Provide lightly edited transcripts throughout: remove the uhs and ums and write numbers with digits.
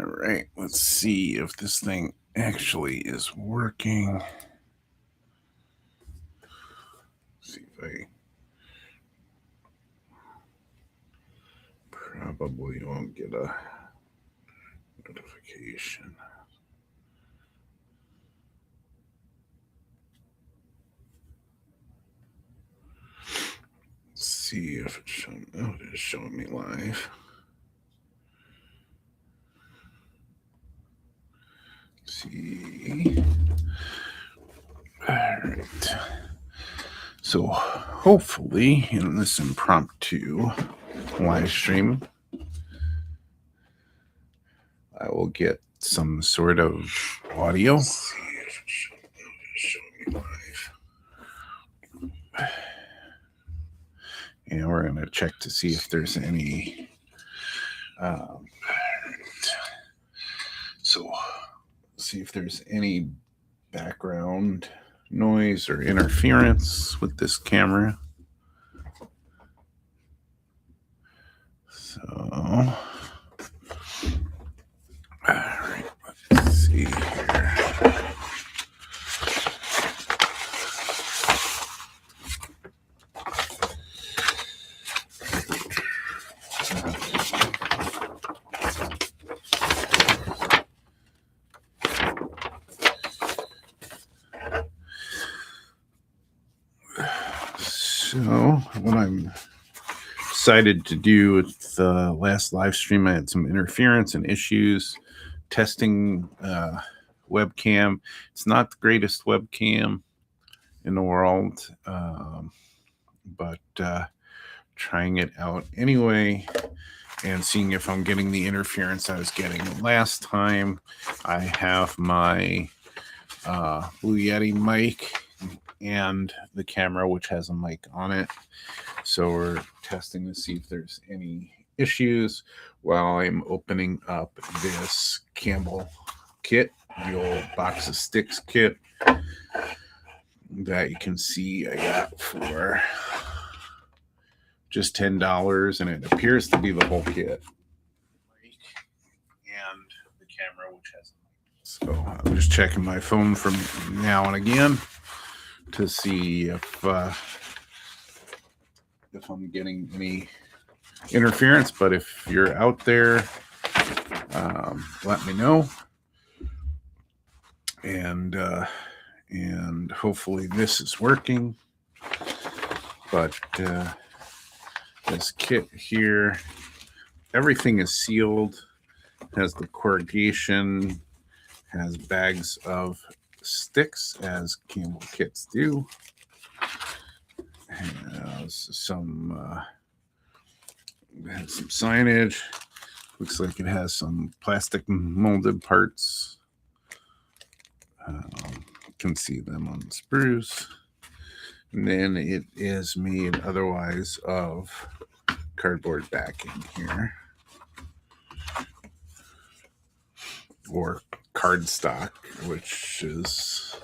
right, let's see if this thing actually is working. See if I probably won't get a notification. Let's see if it's showing. Oh, it is showing me live. See. All right. So hopefully in this impromptu live stream, I will get some sort of audio. And we're going to check to see if there's any. So see if there's any background noise or interference with this camera. So, all right, let's see here. So what I'm excited to do with the last live stream, I had some interference and issues testing webcam. It's not the greatest webcam in the world, but trying it out anyway and seeing if I'm getting the interference I was getting last time. I have my Blue Yeti mic and the camera, which has a mic on it. So we're testing to see if there's any issues while I'm opening up this Campbell kit, the old box of sticks kit that you can see I got for just $10, and it appears to be the whole kit. And the camera, which has a mic. So I'm just checking my phone from now and again to see if I'm getting any interference. But if you're out there, let me know. And hopefully this is working. But this kit here, everything is sealed, has the corrugation, has bags of sticks as Campbell kits do. Has some signage. Looks like it has some plastic molded parts. You can see them on the sprues. And then it is made otherwise of cardboard backing here, or cardstock, which is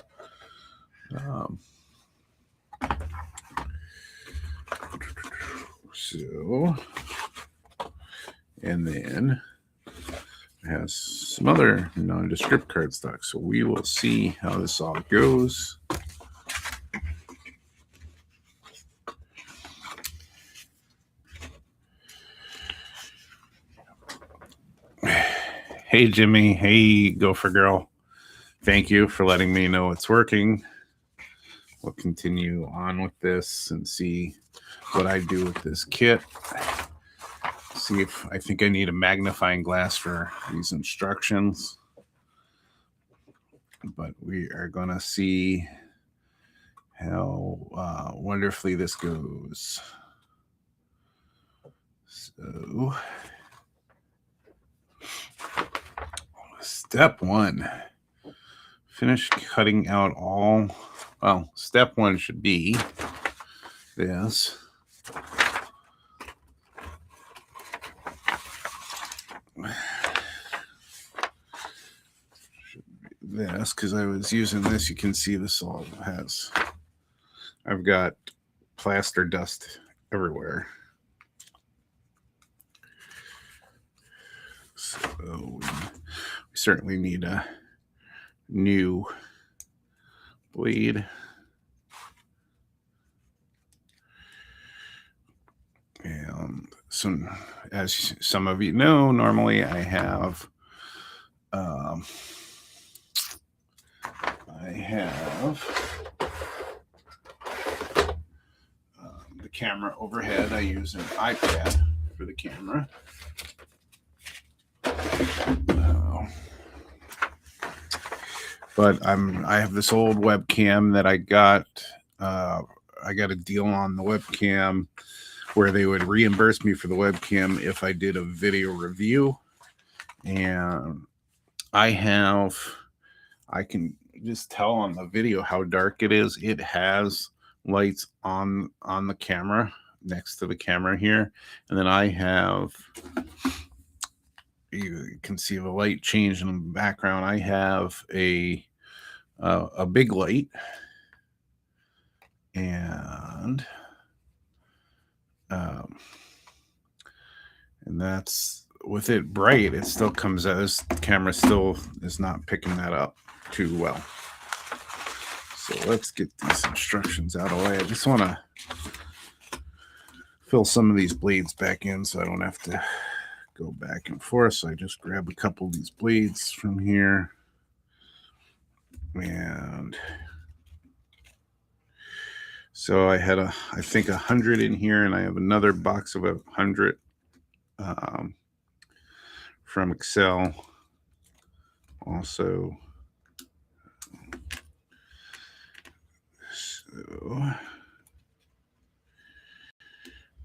so, and then it has some other nondescript cardstock. So we will see how this all goes. Hey, Jimmy. Hey, Gopher Girl. Thank you for letting me know it's working. We'll continue on with this and see what I do with this kit. See if I think I need a magnifying glass for these instructions. But we are going to see how wonderfully this goes. So, step one, finish cutting out all. Well, step one should be this. This, because I was using this, you can see this all has, I've got plaster dust everywhere. So certainly need a new blade. And as some of you know, normally I have the camera overhead. I use an iPad for the camera. But I have this old webcam that I got. I got a deal on the webcam where they would reimburse me for the webcam if I did a video review. And I can just tell on the video how dark it is. It has lights on the camera, next to the camera here. And then I have, you can see the light change in the background. I have a big light, and that's, with it bright, it still comes out. This camera still is not picking that up too well. So let's get these instructions out of the way. I just want to fill some of these blades back in so I don't have to go back and forth. So I just grab a couple of these blades from here. And so I had I think 100 in here, and I have another box of 100 from Excel. Also, so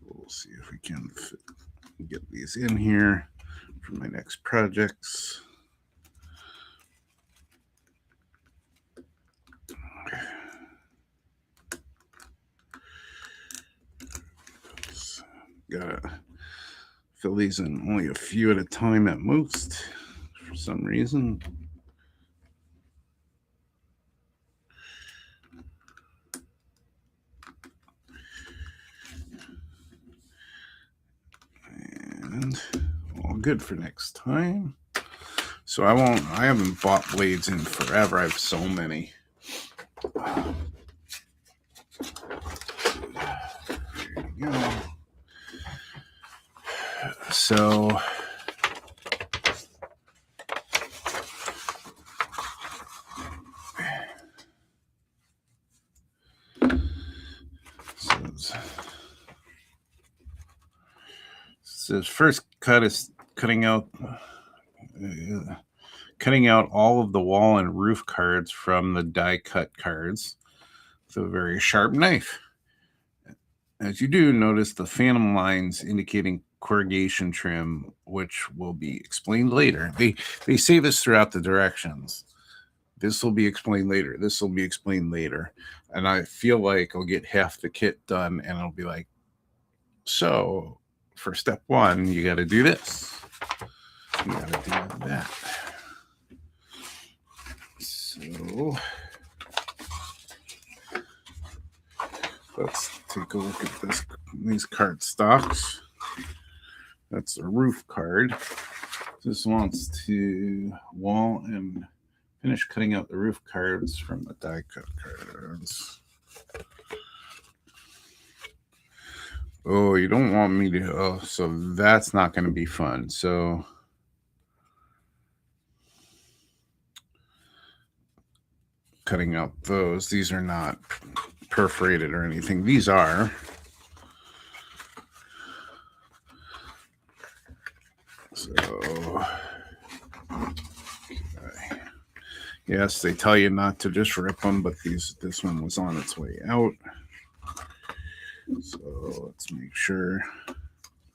we'll see if we can get these in here for my next projects. Gotta fill these in only a few at a time at most for some reason. And all good for next time. So I haven't bought blades in forever. I have so many. There you go. So first cut is cutting out all of the wall and roof cards from the die cut cards with a very sharp knife. As you do, notice the phantom lines indicating corrugation trim, which will be explained later. They say this throughout the directions. This will be explained later. This will be explained later. And I feel like I'll get half the kit done, and it'll be like, so for step 1, you got to do this. You got to do that. So let's take a look at these card stocks. That's a roof card. This wants to wall and finish cutting out the roof cards from the die cut cards. Oh, you don't want me to. Oh, so that's not going to be fun. So cutting out those. These are not perforated or anything. These are. So, okay. Yes, they tell you not to just rip them, but this one was on its way out. So let's make sure,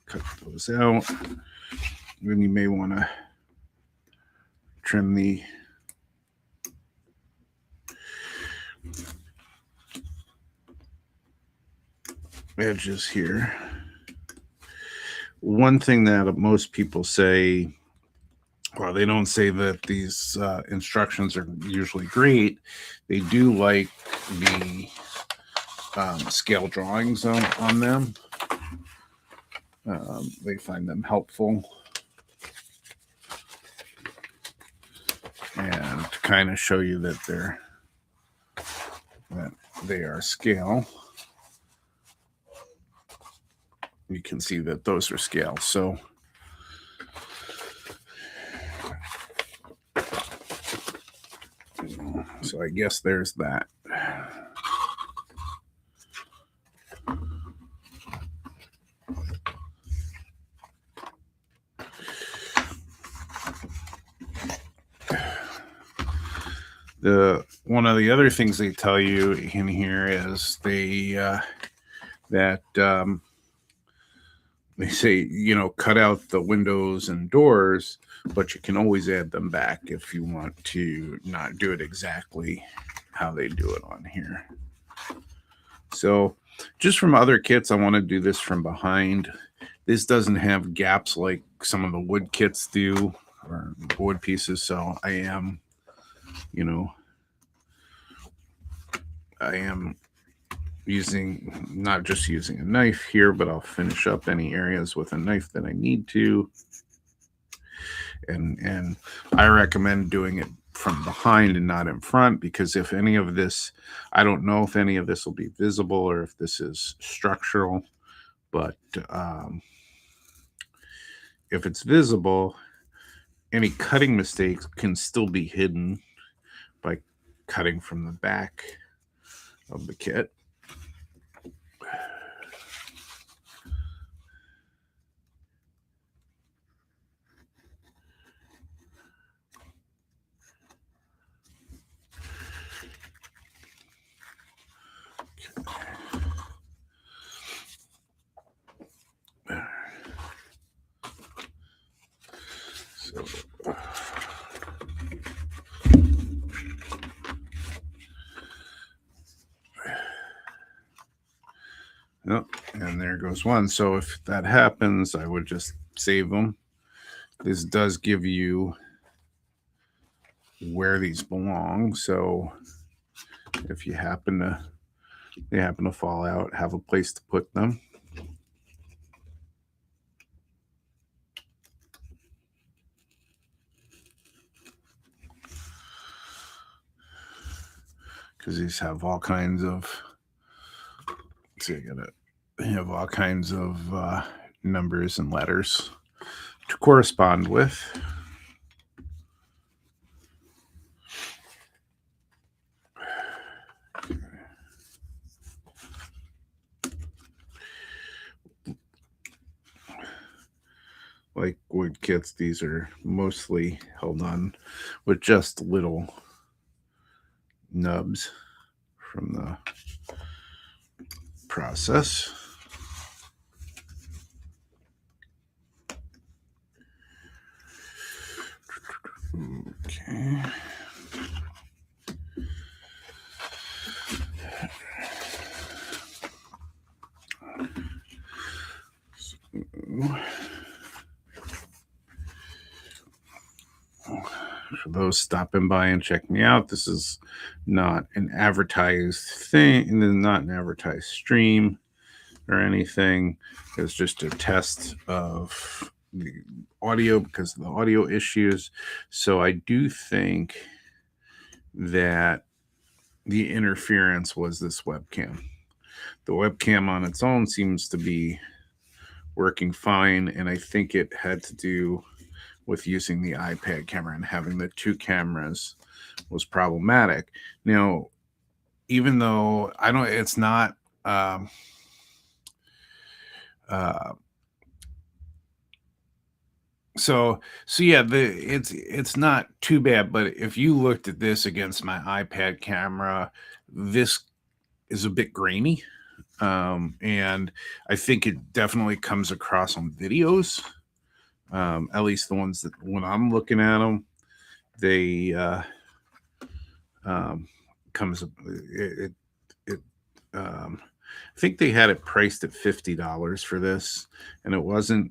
cut those out. Then you may want to trim the edges here. One thing that most people say, well, they don't say that these instructions are usually great. They do like the scale drawings on them. They find them helpful. kind of show you that they are scale. You can see that those are scale. So I guess there's that. One of the other things they tell you in here is they say, you know, cut out the windows and doors, but you can always add them back if you want to not do it exactly how they do it on here. So just from other kits, I want to do this from behind. This doesn't have gaps like some of the wood kits do, or wood pieces. So I am, you know, not just using a knife here, but I'll finish up any areas with a knife that I need to. And I recommend doing it from behind and not in front, because if any of this, I don't know if any of this will be visible or if this is structural, but if it's visible, any cutting mistakes can still be hidden by cutting from the back of the kit. Yep, and there goes one. So if that happens, I would just save them. This does give you where these belong. So if they happen to fall out, have a place to put them. Because these have all kinds of, have all kinds of numbers and letters to correspond with. Like wood kits, these are mostly held on with just little nubs from the process. Okay. For those stopping by and checking me out, this is not an advertised thing, and this is not an advertised stream or anything. It's just a test of the audio because of the audio issues. So I do think that the interference was this webcam. The webcam on its own seems to be working fine, and I think it had to do with using the iPad camera, and having the two cameras was problematic. Now, even though it's not so yeah, it's not too bad. But if you looked at this against my iPad camera, this is a bit grainy, and I think it definitely comes across on videos. At least the ones that when I'm looking at them, they comes it. I think they had it priced at $50 for this, and it wasn't.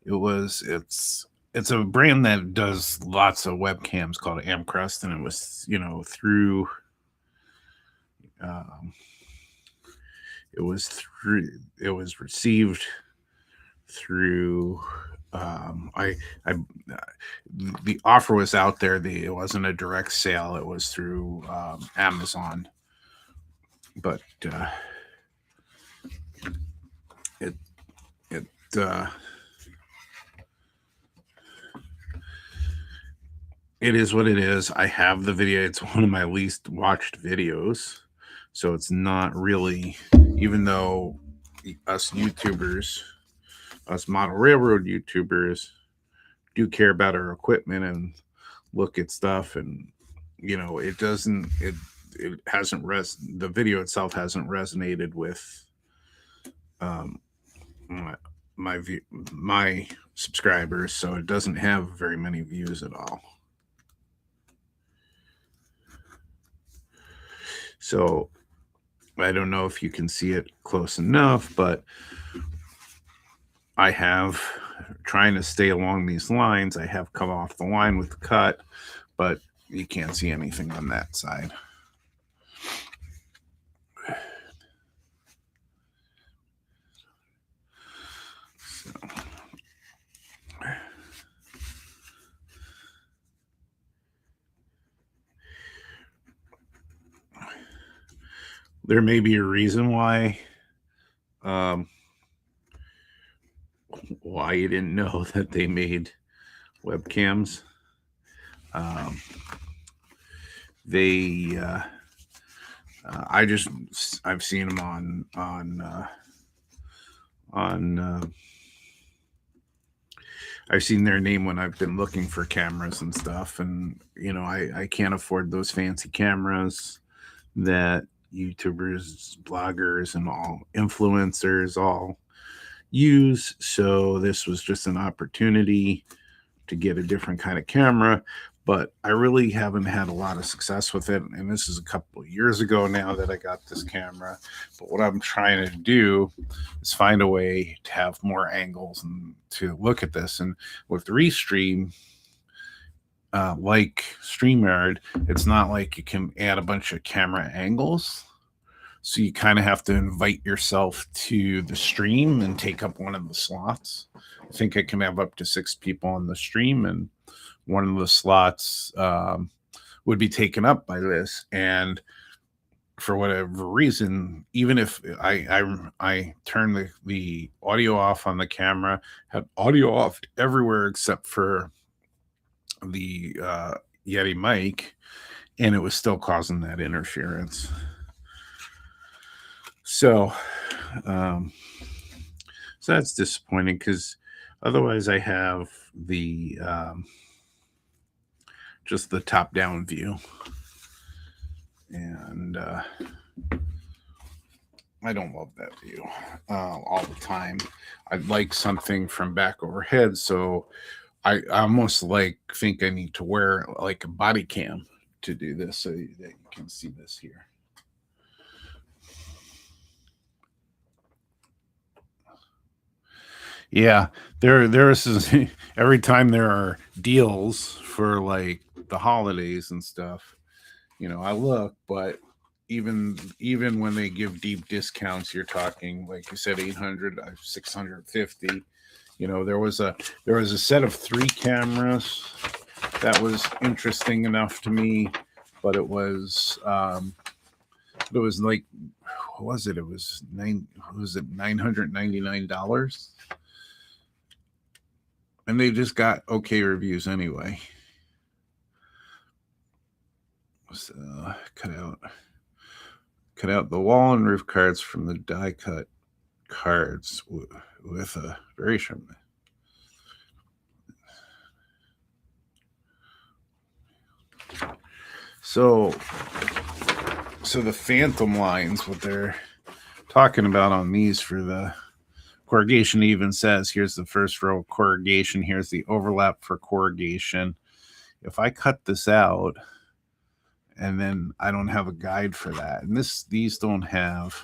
It's a brand that does lots of webcams called Amcrest, and it was through. It was received through I the offer was out there. It wasn't a direct sale. It was through Amazon, but it it it is what it is. I have the video. It's one of my least watched videos, so it's not really. Even though us YouTubers, us model railroad YouTubers, do care about our equipment and look at stuff, and it doesn't. It hasn't the video itself hasn't resonated with um, my my subscribers, so it doesn't have very many views at all. So I don't know if you can see it close enough, but I have, trying to stay along these lines, I have come off the line with the cut, but you can't see anything on that side. So. There may be a reason why you didn't know that they made webcams. I've seen them on I've seen their name when I've been looking for cameras and stuff, and I can't afford those fancy cameras that YouTubers, bloggers, and all influencers all use. So this was just an opportunity to get a different kind of camera, but I really haven't had a lot of success with it. And this is a couple of years ago now that I got this camera. But what I'm trying to do is find a way to have more angles and to look at this. And with Restream, like StreamYard, it's not like you can add a bunch of camera angles. So you kind of have to invite yourself to the stream and take up one of the slots. I think I can have up to 6 people on the stream, and one of the slots would be taken up by this. And for whatever reason, even if I turn the audio off on the camera, had audio off everywhere except for the Yeti mic, and it was still causing that interference. So that's disappointing, because otherwise I have the just the top-down view, and I don't love that view all the time. I'd like something from back overhead, so I almost think I need to wear like a body cam to do this, so that you can see this here. Yeah, there is every time there are deals for like the holidays and stuff, I look, but even when they give deep discounts, you're talking, like you said, 800, 650. There was a set of 3 cameras that was interesting enough to me, but it was like, what was it? It was $999, and they just got okay reviews anyway. So cut out the wall and roof cards from the die cut cards with a very sharp. So the phantom lines, what they're talking about on these for the corrugation, even says, here's the first row of corrugation, here's the overlap for corrugation. If I cut this out, and then I don't have a guide for that, and these don't have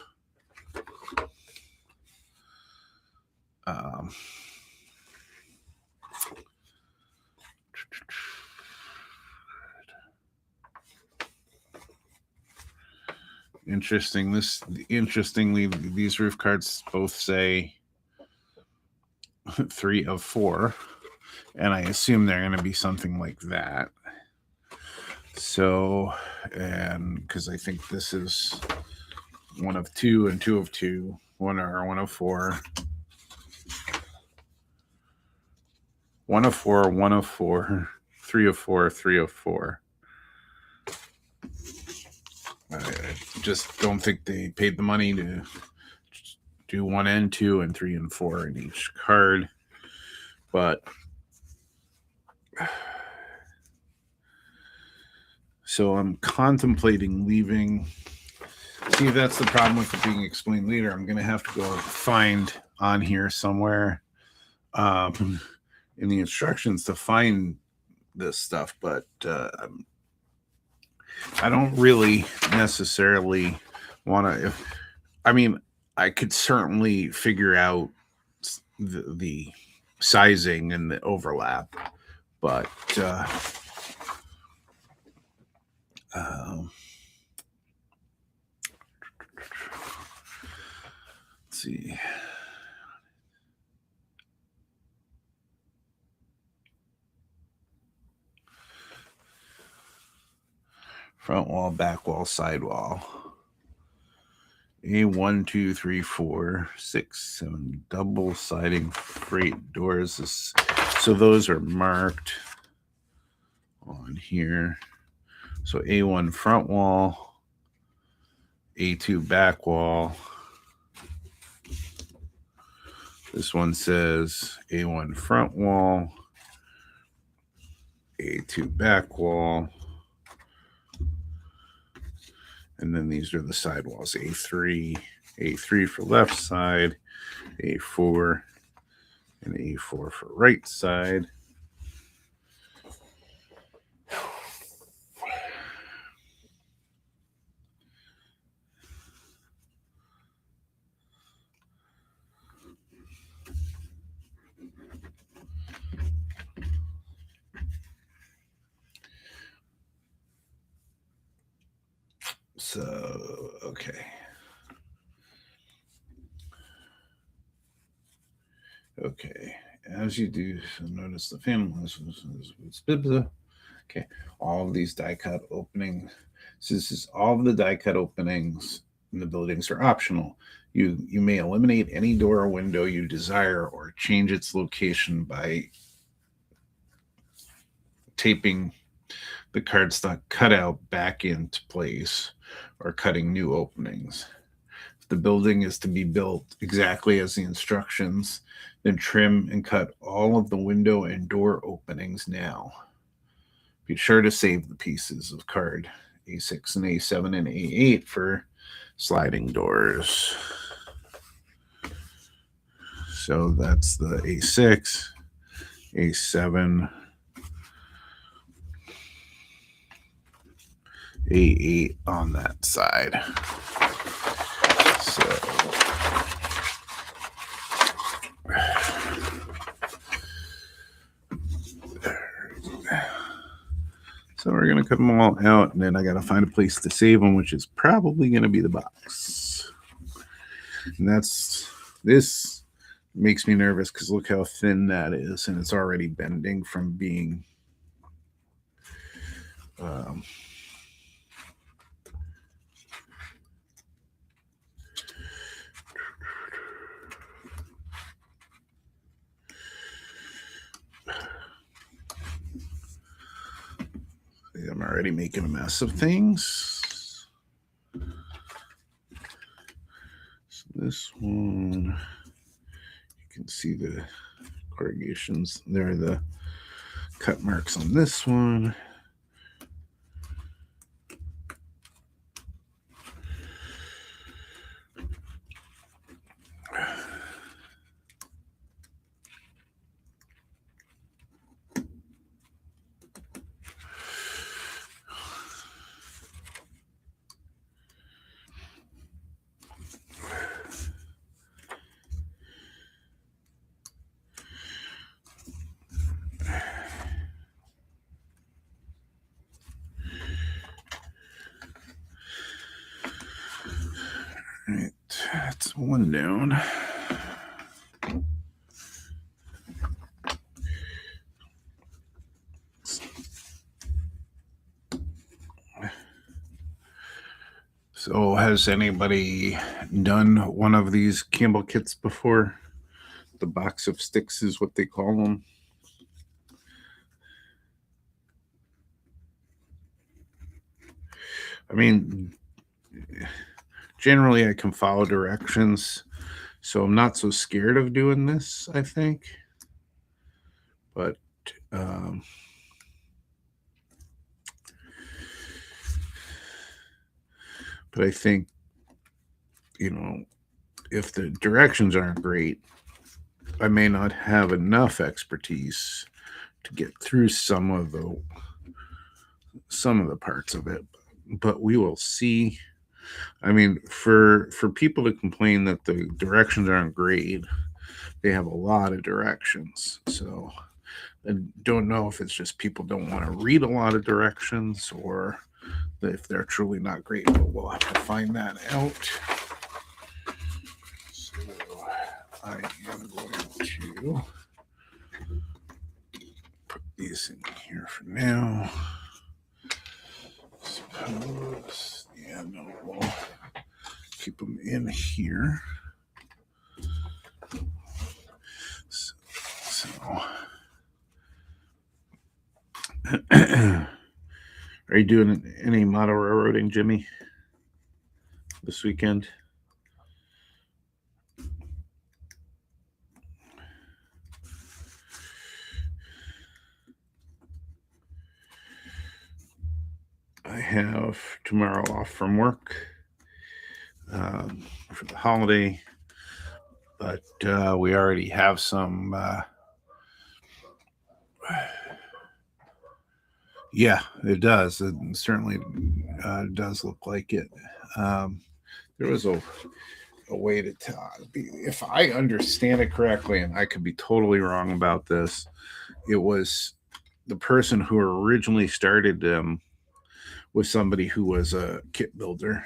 interestingly, these roof cards both say 3 of 4, and I assume they're going to be something like that. So, and because I think this is 1 of 2 and 2 of 2, 1 of 4, 1 of 4, 1 of 4, 3 of 4, 3 of 4. I just don't think they paid the money to do 1 and 2 and 3 and 4 in each card. But so I'm contemplating leaving. See if that's the problem with it being explained later. I'm going to have to go find on here somewhere in the instructions to find this stuff. But I don't really necessarily want to. I mean, I could certainly figure out the sizing and the overlap, but let's see. Front wall, back wall, side wall. A1, 2, 3, 4, 6, 7 double siding freight doors. So those are marked on here. So A1 front wall, A2 back wall. This one says A1 front wall, A2 back wall. And then these are the side walls, A3 for left side, A4, and A4 for right side. So, okay. Okay, as you do, so notice the family. Okay, all of these die cut openings. So this is all of the die cut openings in the buildings are optional. You may eliminate any door or window you desire or change its location by taping the cardstock cutout back into place or cutting new openings. If the building is to be built exactly as the instructions, then trim and cut all of the window and door openings now. Be sure to save the pieces of card A6 and A7 and A8 for sliding doors. So that's the A6, A7, A8 on that side. So we're going to cut them all out, and then I got to find a place to save them, which is probably going to be the box. And this makes me nervous because look how thin that is, and it's already bending from being I'm already making a mess of things. So this one, you can see the corrugations. There are the cut marks on this one. All right, that's one down. So, has anybody done one of these Campbell kits before? The box of sticks is what they call them. I mean, generally I can follow directions, so I'm not so scared of doing this, I think. But um, I think, if the directions aren't great, I may not have enough expertise to get through some of the parts of it. But we will see. I mean, for people to complain that the directions aren't great, they have a lot of directions. So I don't know if it's just people don't want to read a lot of directions or if they're truly not great, but we'll have to find that out. So I am going to put these in here for now. Suppose, yeah, no, we'll keep them in here. So are you doing any model railroading, Jimmy, this weekend? I have tomorrow off from work for the holiday, but we already have some. Yeah, it does. It certainly does look like it. There was a way to tell. If I understand it correctly, and I could be totally wrong about this, it was the person who originally started them was somebody who was a kit builder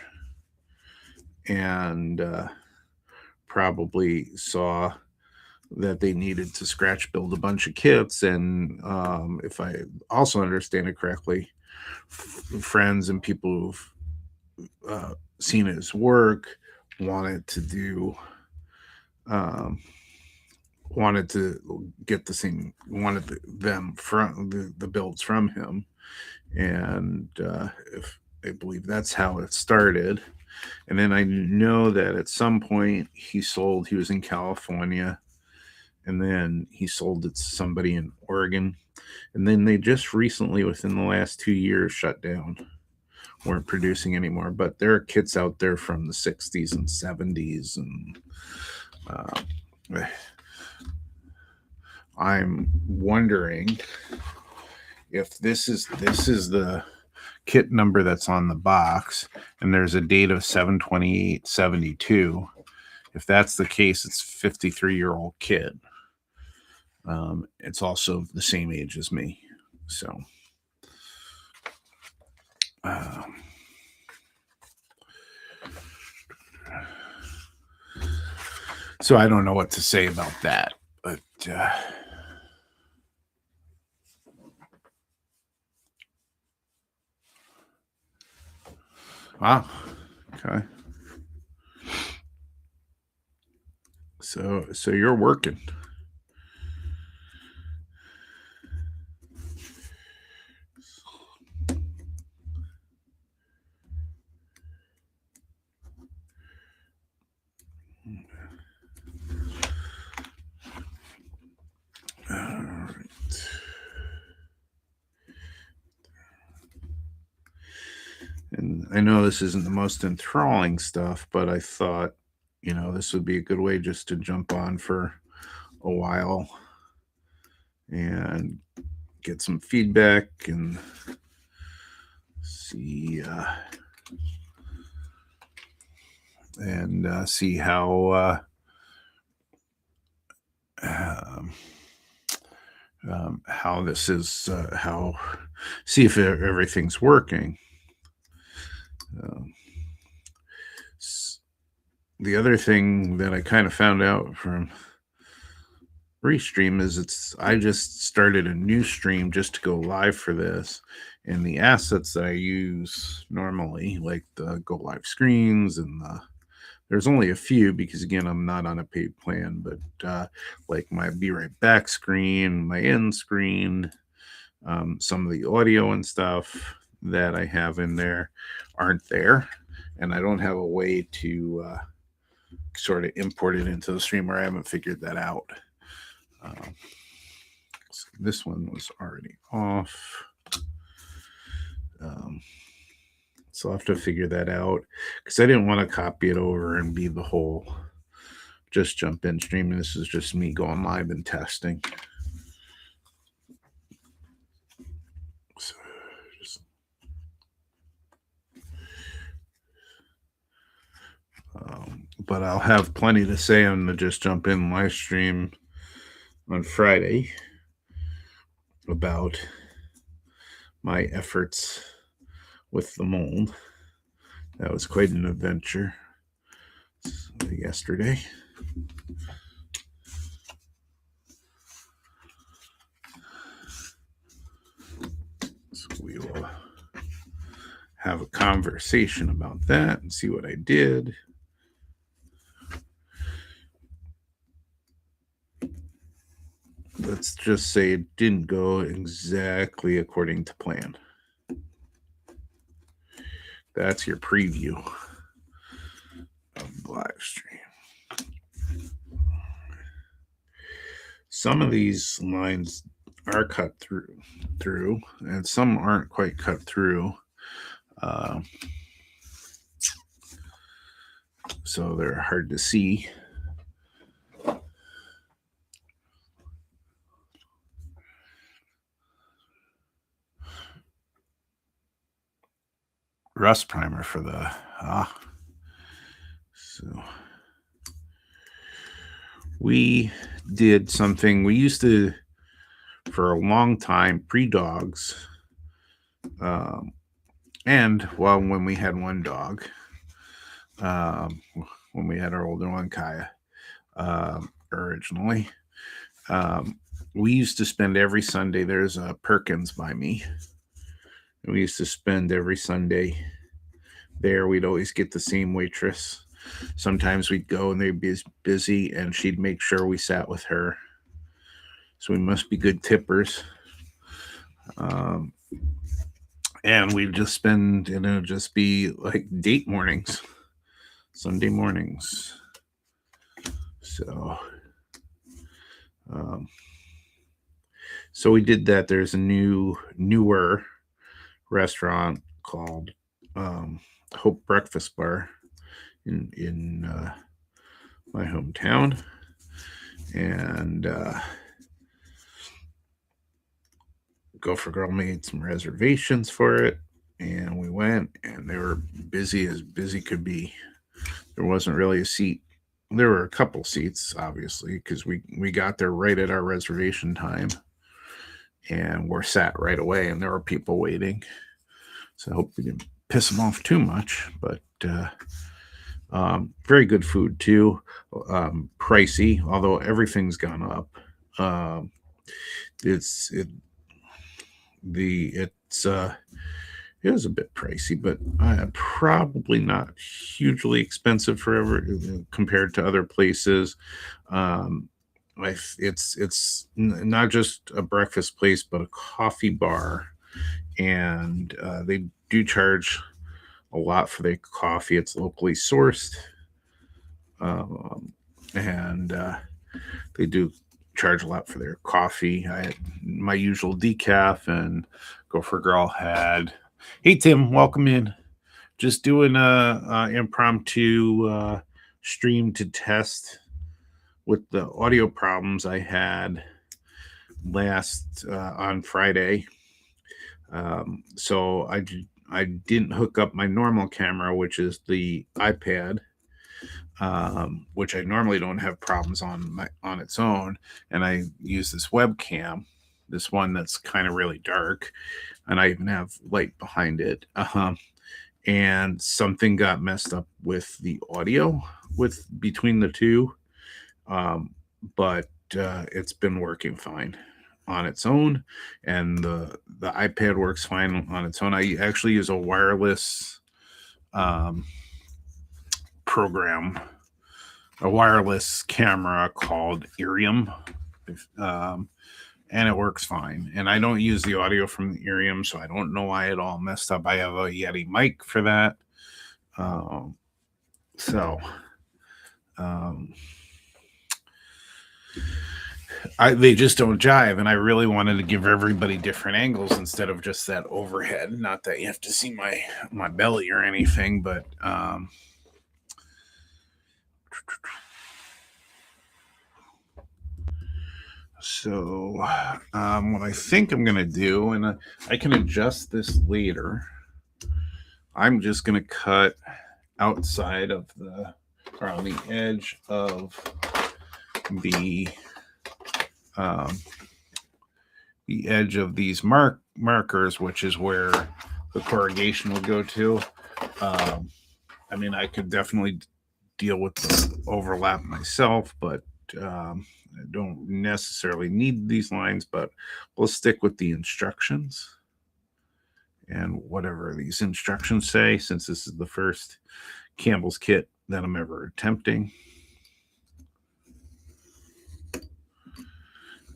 and probably saw that they needed to scratch build a bunch of kits. And if I also understand it correctly, friends and people who've seen his work wanted to do wanted to get the same, wanted them from the builds from him. And if I believe that's how it started. And then I know that at some point he was in California, and then he sold it to somebody in Oregon. And then they just recently, within the last 2 years, shut down, weren't producing anymore. But there are kits out there from the 60s and 70s. And I'm wondering if this is the kit number that's on the box, and there's a date of 7/28/72. If that's the case, it's a 53-year-old kid. It's also the same age as me. So so I don't know what to say about that, but wow, okay. So you're working. All right. And I know this isn't the most enthralling stuff, but I thought, this would be a good way just to jump on for a while and get some feedback and see see how this is see if everything's working. The other thing that I kind of found out from restream is I just started a new stream just to go live for this, and the assets that I use normally, like the go live screens and there's only a few because again I'm not on a paid plan, but like my be right back screen, my end screen, some of the audio and stuff that I have in there aren't there, and I don't have a way to sort of import it into the streamer. I haven't figured that out. So this one was already off. So I'll have to figure that out because I didn't want to copy it over and be the whole just jump in streaming. This is just me going live and testing. So but I'll have plenty to say on the Just Jump In live stream on Friday about my efforts with the mold. That was quite an adventure yesterday. So we will have a conversation about that and see what I did. Let's just say it didn't go exactly according to plan. That's your preview of the live stream. Some of these lines are cut through, and some aren't quite cut through. So they're hard to see. Rust primer for the so we did something we used to for a long time pre-dogs, and well, when we had one dog, when we had our older one Kaya, originally, we used to spend every Sunday. There's a Perkins by me. We used to spend every Sunday there. We'd always get the same waitress. Sometimes we'd go and they'd be busy, and she'd make sure we sat with her. So we must be good tippers. And we'd just spend, and it would just be like date mornings, Sunday mornings. So, so we did that. There's a newer restaurant called Hope Breakfast Bar in my hometown, and Gopher Girl made some reservations for it, and we went, and they were busy as busy could be. There wasn't really a seat. There were a couple seats, obviously, because we got there right at our reservation time, and we're sat right away, and there were people waiting. So I hope we didn't piss them off too much, but very good food too. Pricey, although everything's gone up. It was a bit pricey, but probably not hugely expensive compared to other places. It's not just a breakfast place, but a coffee bar, and they do charge a lot for their coffee. It's locally sourced, and they do charge a lot for their coffee. I had my usual decaf, and Gopher Girl had. Hey Tim, welcome in. Just doing a impromptu stream to test with the audio problems I had last on Friday. So I didn't hook up my normal camera, which is the iPad, which I normally don't have problems on its own, and I use this webcam, this one that's kind of really dark, and I even have light behind it. And something got messed up with the audio between the two, but it's been working fine on its own, and the iPad works fine on its own. I actually use a wireless program, a wireless camera called Irium, um, and it works fine. And I don't use the audio from the Irium, so I don't know why it all messed up. I have a Yeti mic for that. So they just don't jive, and I really wanted to give everybody different angles instead of just that overhead. Not that you have to see my belly or anything, but so what I think I'm going to do, and I can adjust this later, I'm just going to cut outside of or on the edge of the edge of these markers, which is where the corrugation would go to. I mean, I could definitely deal with the overlap myself, but I don't necessarily need these lines, but we'll stick with the instructions and whatever these instructions say, since this is the first Campbell's kit that I'm ever attempting.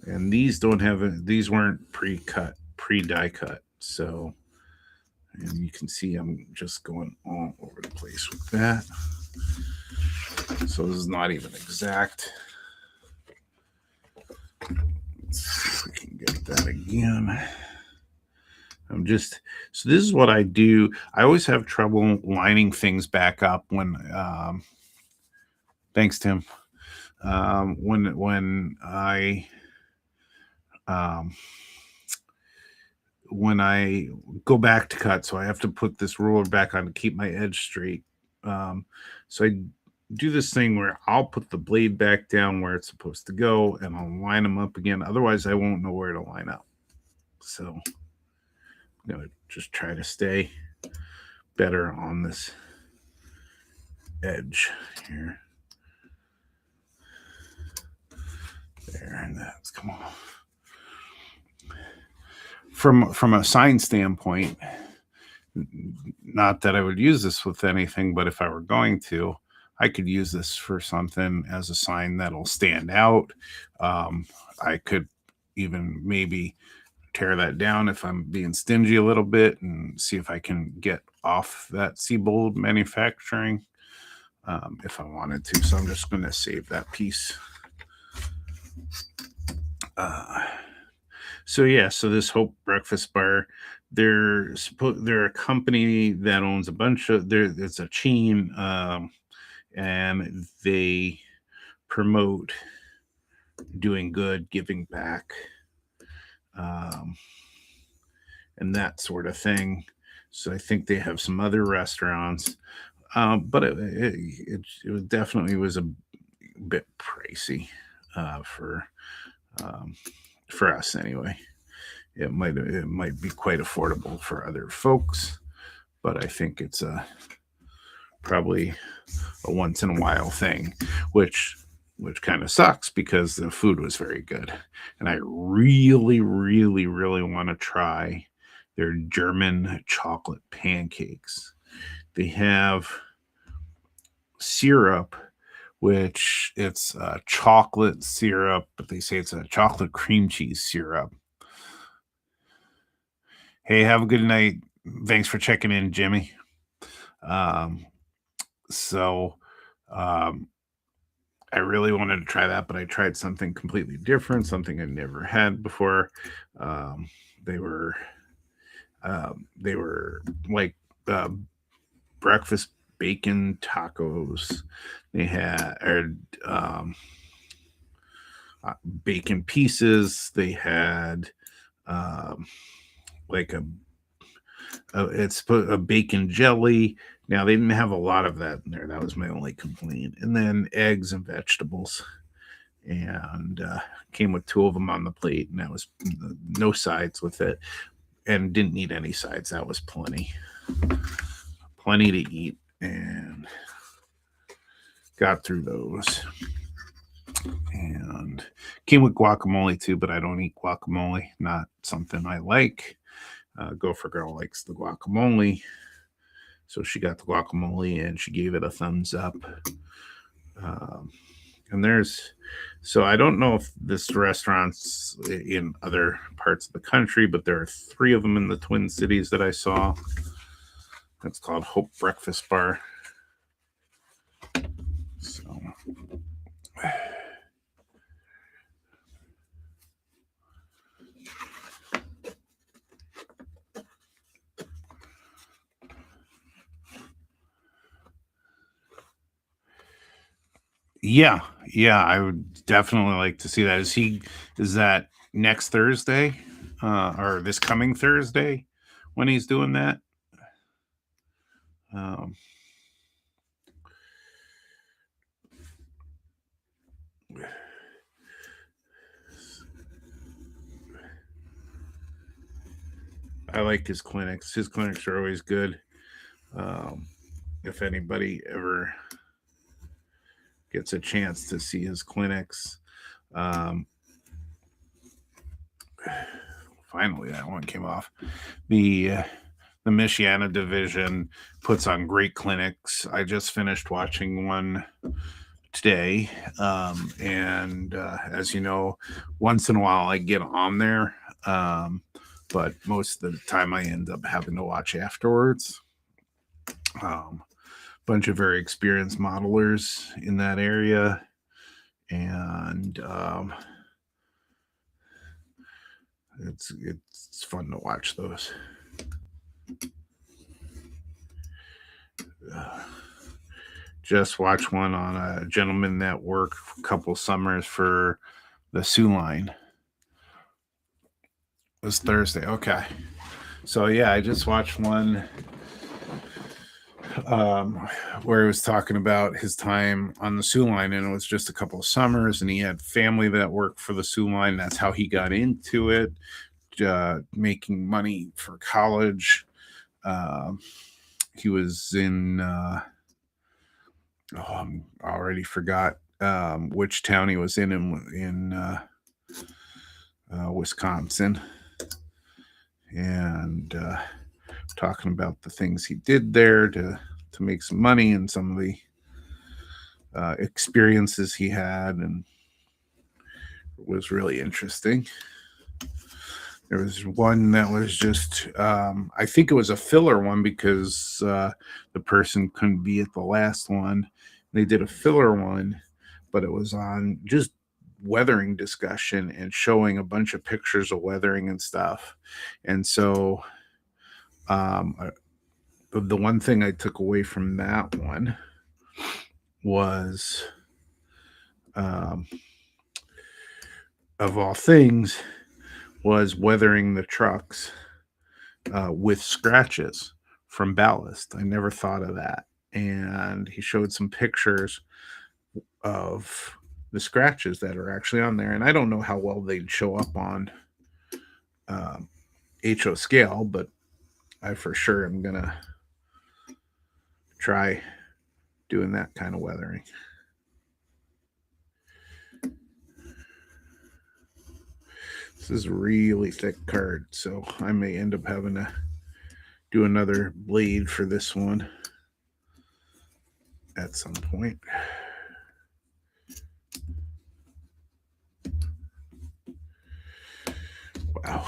And these these weren't pre-die cut. So, and you can see I'm just going all over the place with that. So this is not even exact. Let's see if we can get that again. So this is what I do. I always have trouble lining things back up when, thanks, Tim. When I go back to cut, so I have to put this ruler back on to keep my edge straight. So I do this thing where I'll put the blade back down where it's supposed to go, and I'll line them up again. Otherwise, I won't know where to line up. So I'm going to just try to stay better on this edge here. There, and that's come off. From a sign standpoint, not that I would use this with anything, but if I were going to, I could use this for something as a sign that'll stand out. I could even maybe tear that down if I'm being stingy a little bit and see if I can get off that Seabold manufacturing if I wanted to. So I'm just going to save that piece. So this Hope Breakfast Bar, they're a company that owns a bunch of it's a chain, and they promote doing good, giving back, and that sort of thing. So I think they have some other restaurants, but it definitely was a bit pricey for us anyway. It might be quite affordable for other folks, but I think it's probably a once in a while thing, which kind of sucks because the food was very good, and I really, really, really want to try their German chocolate pancakes. They have syrup, which it's chocolate syrup, but they say it's a chocolate cream cheese syrup. Hey, have a good night. Thanks for checking in, Jimmy. I really wanted to try that, but I tried something completely different, something I never had before. They were like breakfast bacon tacos. They had bacon pieces. They had like a bacon jelly. Now, they didn't have a lot of that in there. That was my only complaint. And then eggs and vegetables. And came with 2 of them on the plate. And that was no sides with it. And didn't need any sides. That was plenty. Plenty to eat. And got through those. And came with guacamole too, but I don't eat guacamole. Not something I like. Gopher Girl likes the guacamole. So she got the guacamole and she gave it a thumbs up. Um, and so I don't know if this restaurant's in other parts of the country, but there are 3 of them in the Twin Cities that I saw. It's called Hope Breakfast Bar. So yeah, yeah, I would definitely like to see that. Is that next Thursday? Or this coming Thursday when he's doing that? Um, I like his clinics. His clinics are always good. Um, if anybody ever gets a chance to see his clinics, um, finally that one came off. The Michiana division puts on great clinics. I just finished watching one today, and as you know, once in a while I get on there, but most of the time I end up having to watch afterwards. Bunch of very experienced modelers in that area, and it's fun to watch those. Just watched one on a gentleman that worked a couple summers for the Sioux Line. It was Thursday. Okay. So yeah, I just watched one where he was talking about his time on the Sioux Line, and it was just a couple of summers, and he had family that worked for the Sioux Line. That's how he got into it, making money for college. He was in I already forgot which town he was in Wisconsin, and talking about the things he did there to make some money and some of the experiences he had, and it was really interesting. There was one that was just, I think it was a filler one because the person couldn't be at the last one. They did a filler one, but it was on just weathering discussion and showing a bunch of pictures of weathering and stuff. And so, the one thing I took away from that one was, um, of all things, was weathering the trucks with scratches from ballast. I never thought of that. And he showed some pictures of the scratches that are actually on there. And I don't know how well they'd show up on HO scale, but I for sure am going to try doing that kind of weathering. This is a really thick card, so I may end up having to do another blade for this one at some point. Wow.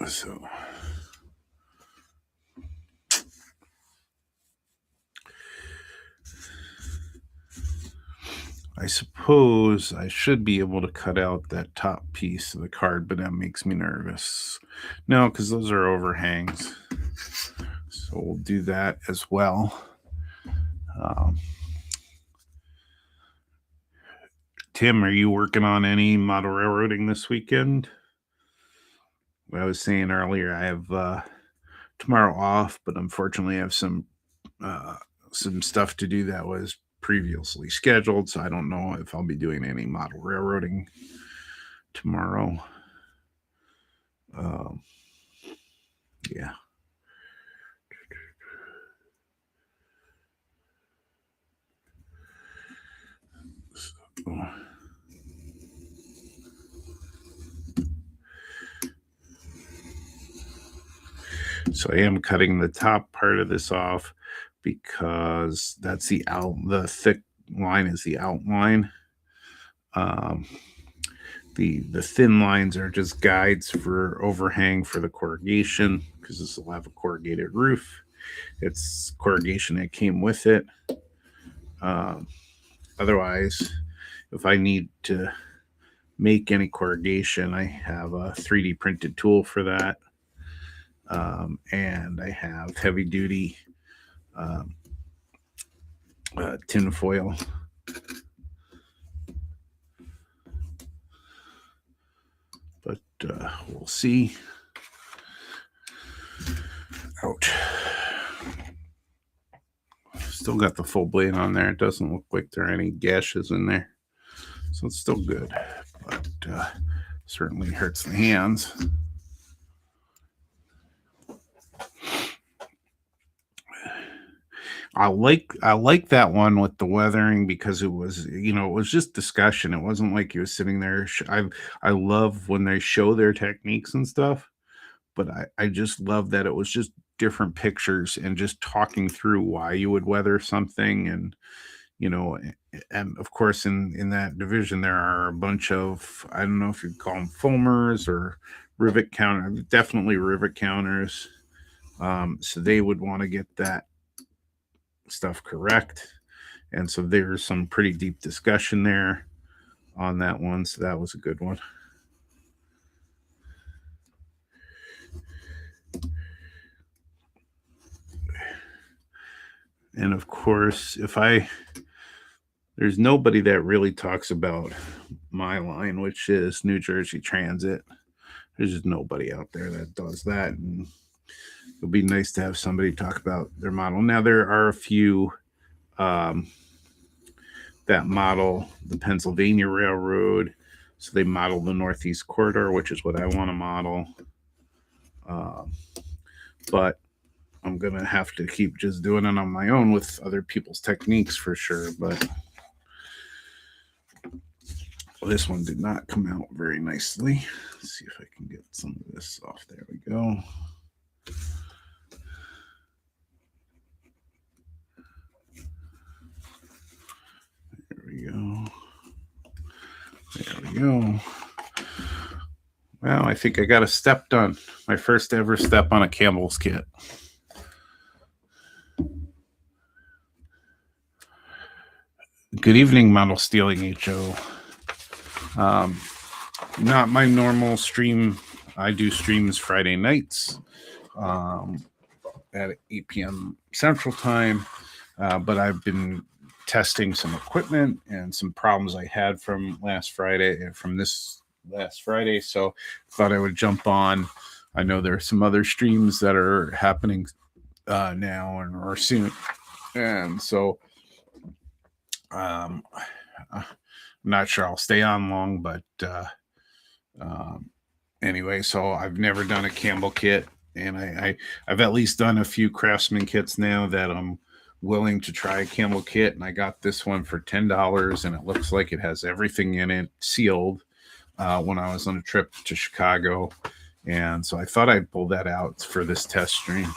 So I suppose I should be able to cut out that top piece of the card, but that makes me nervous. No, because those are overhangs. So we'll do that as well. Tim, are you working on any model railroading this weekend? What I was saying earlier, I have tomorrow off, but unfortunately I have some stuff to do that was previously scheduled, so I don't know if I'll be doing any model railroading tomorrow. Yeah. So I am cutting the top part of this off because that's the thick line is the outline. The thin lines are just guides for overhang for the corrugation, because this will have a corrugated roof. It's corrugation that came with it. Otherwise, if I need to make any corrugation, I have a 3D printed tool for that. And I have heavy duty tin foil. But we'll see. Ouch. Still got the full blade on there. It doesn't look like there are any gashes in there. So it's still good. But certainly hurts the hands. I like that one with the weathering because it was, it was just discussion. It wasn't like you were sitting there. I love when they show their techniques and stuff, but I just love that it was just different pictures and just talking through why you would weather something. And and of course in that division there are a bunch of, I don't know if you'd call them foamers or rivet counter, definitely rivet counters. So they would want to get that stuff correct, and so there's some pretty deep discussion there on that one, so that was a good one. And of course, there's nobody that really talks about my line, which is New Jersey Transit. There's just nobody out there that does that, and it would be nice to have somebody talk about their model. Now there are a few that model the Pennsylvania Railroad, so they model the Northeast Corridor, which is what I want to model. But I'm gonna have to keep just doing it on my own with other people's techniques for sure. But this one did not come out very nicely. Let's see if I can get some of this off. There we go. There we go. There we go. Well, I think I got a step done. My first ever step on a Campbell's kit. Good evening, Model Stealing HO. Not my normal stream. I do streams Friday nights at 8 p.m. Central Time, but I've been testing some equipment and some problems I had from this last Friday. So thought I would jump on. I know there are some other streams that are happening now or soon, and so I'm not sure I'll stay on long, but anyway, so I've never done a Campbell kit, and I've at least done a few Craftsman kits now that I'm willing to try a Campbell kit, and I got this one for $10, and it looks like it has everything in it sealed when I was on a trip to Chicago, and so I thought I'd pull that out for this test stream.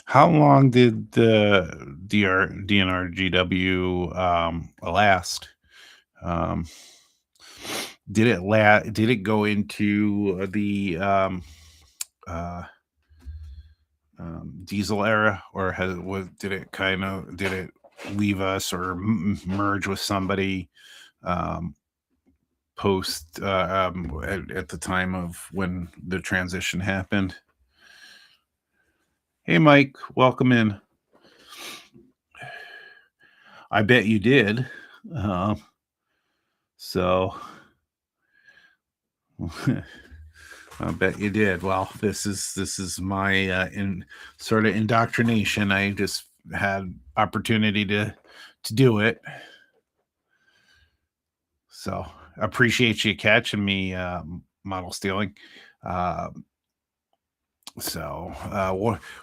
How long did the DNRGW last? Did it go into the diesel era, or did it leave us or merge with somebody post at the time of when the transition happened? Hey, Mike, welcome in. I bet you did. So I bet you did. Well, this is my sort of indoctrination. I just had opportunity to do it. So appreciate you catching me, model stealing. Uh,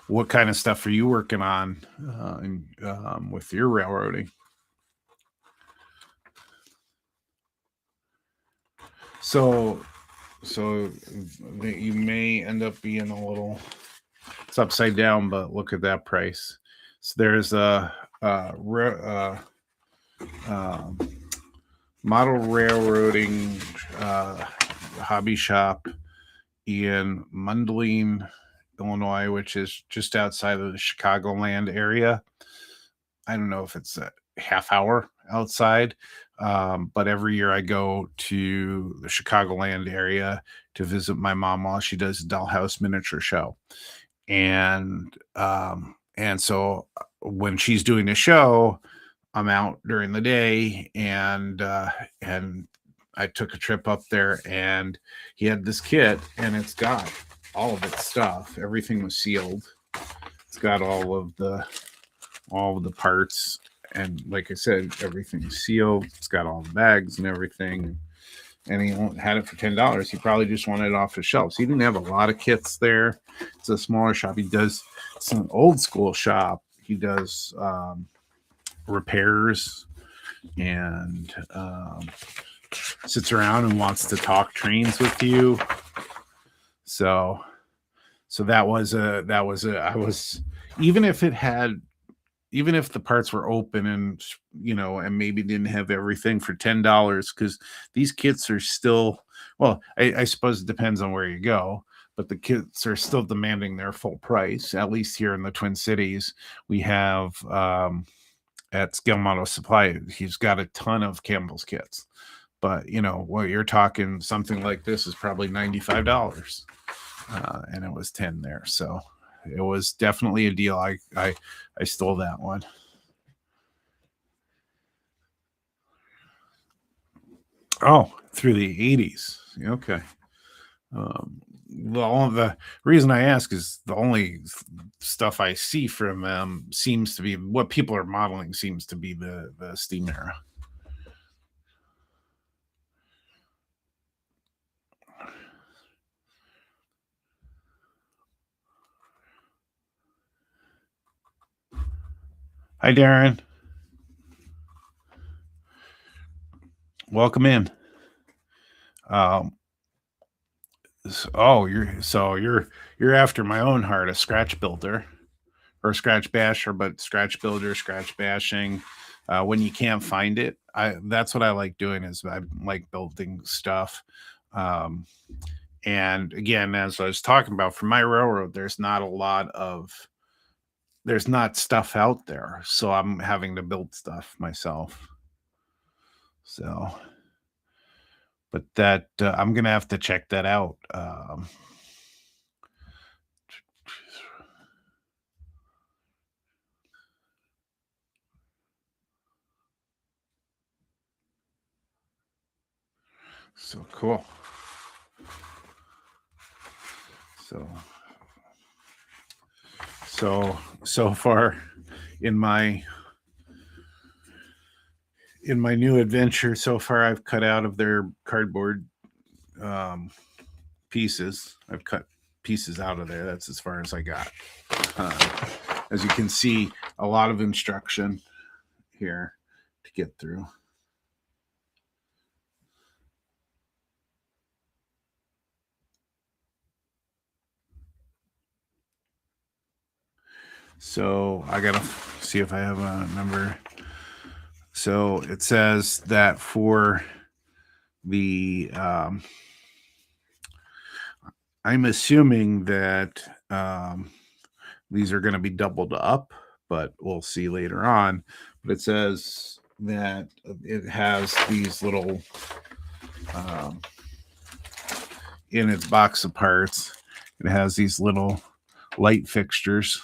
what kind of stuff are you working on with your railroading? So you may end up being a little. It's upside down, but look at that price. So there's um, model railroading hobby shop in Mundelein, Illinois, which is just outside of the Chicagoland area. I don't know if it's a half hour outside, but every year I go to the Chicagoland area to visit my mom while she does a dollhouse miniature show. And so when she's doing a show, I'm out during the day, and I took a trip up there, and he had this kit, and it's got all of its stuff. Everything was sealed. It's got all of the parts, and like I said, everything's sealed. It's got all the bags and everything. And he had it for $10. He probably just wanted it off the shelves. He didn't have a lot of kits there. It's a smaller shop. It's an old school shop. He does repairs and sits around and wants to talk trains with you. So that was I was, even if the parts were open and and maybe didn't have everything for $10, because these kits are still, well, I suppose it depends on where you go, but the kits are still demanding their full price. At least here in the Twin Cities, we have at Scale Model Supply, he's got a ton of Campbell's kits, but what you're talking, something like this is probably $95, and it was 10 there, so it was definitely a deal. I stole that one. Oh, through the 80s. Okay. The reason I ask is the only stuff I see from them seems to be what people are modeling, seems to be the steam era. Hi, Darren. Welcome in. You're after my own heart, a scratch builder or scratch basher, but scratch builder, scratch bashing. When you can't find it, that's what I like doing, is I like building stuff. Um, and again, as I was talking about, for my railroad, there's not stuff out there, so I'm having to build stuff myself. So, but that I'm gonna have to check that out. So cool. So so far in my new adventure, so far I've cut out of their cardboard um, pieces. I've cut pieces out of there. That's as far as I got. As you can see, a lot of instruction here to get through. So I gotta see if I have a number. So it says that for the I'm assuming that these are going to be doubled up, but we'll see later on. But it says that it has these little in its box of parts. It has these little light fixtures.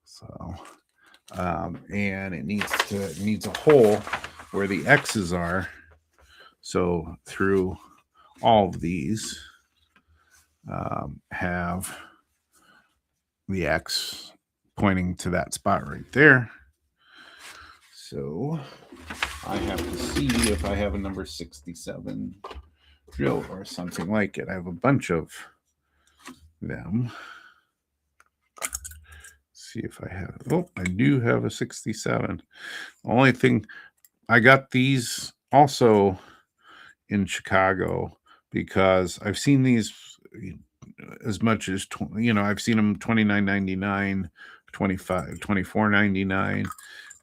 So, and it needs a hole where the X's are. So through all of these have the X pointing to that spot right there. So I have to see if I have a number 67 drill or something like it. I have a bunch of them. See if I have. Oh, I do have a 67. Only thing, I got these also in Chicago because I've seen these as much as I've seen them $29.99, $25, $24.99.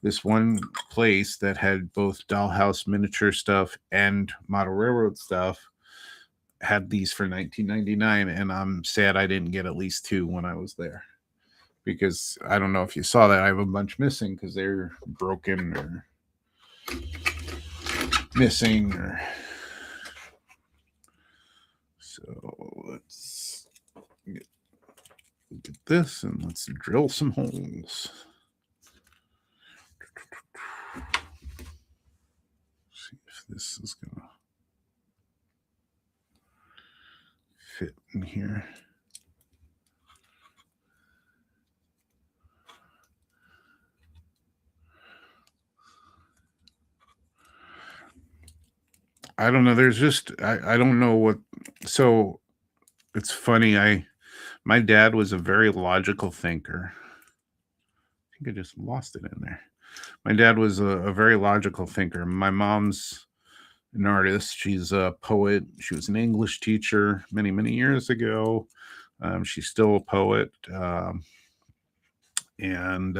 This one place that had both dollhouse miniature stuff and model railroad stuff had these for $19.99, and I'm sad I didn't get at least two when I was there, because I don't know if you saw that I have a bunch missing because they're broken or missing. Or so let's get this and let's drill some holes. See if this is gonna fit in here. I don't know. There's just I don't know what. So it's funny. My dad was a very logical thinker. I think I just lost it in there. My dad was a very logical thinker. My mom's an artist. She's a poet. She was an English teacher many, many years ago. She's still a poet. And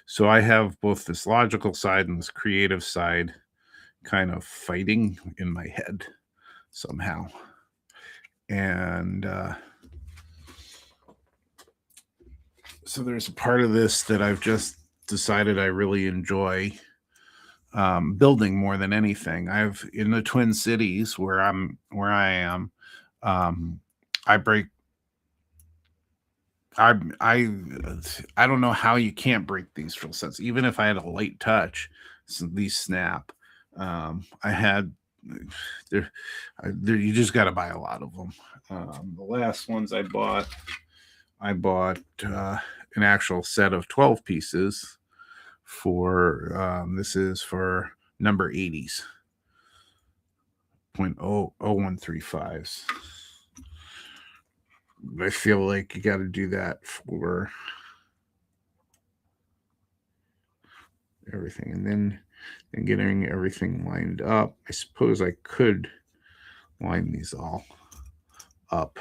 so I have both this logical side and this creative side kind of fighting in my head somehow. And so there's a part of this that I've just decided I really enjoy building more than anything. I've in the Twin Cities where I am, I break. I don't know how you can't break these drill sets. Even if I had a light touch, so these snap. I had there, you just got to buy a lot of them. The last ones I bought an actual set of 12 pieces for this is for number 80s 0.00135s. I feel like you got to do that for everything, and then getting everything lined up. I suppose I could line these all up.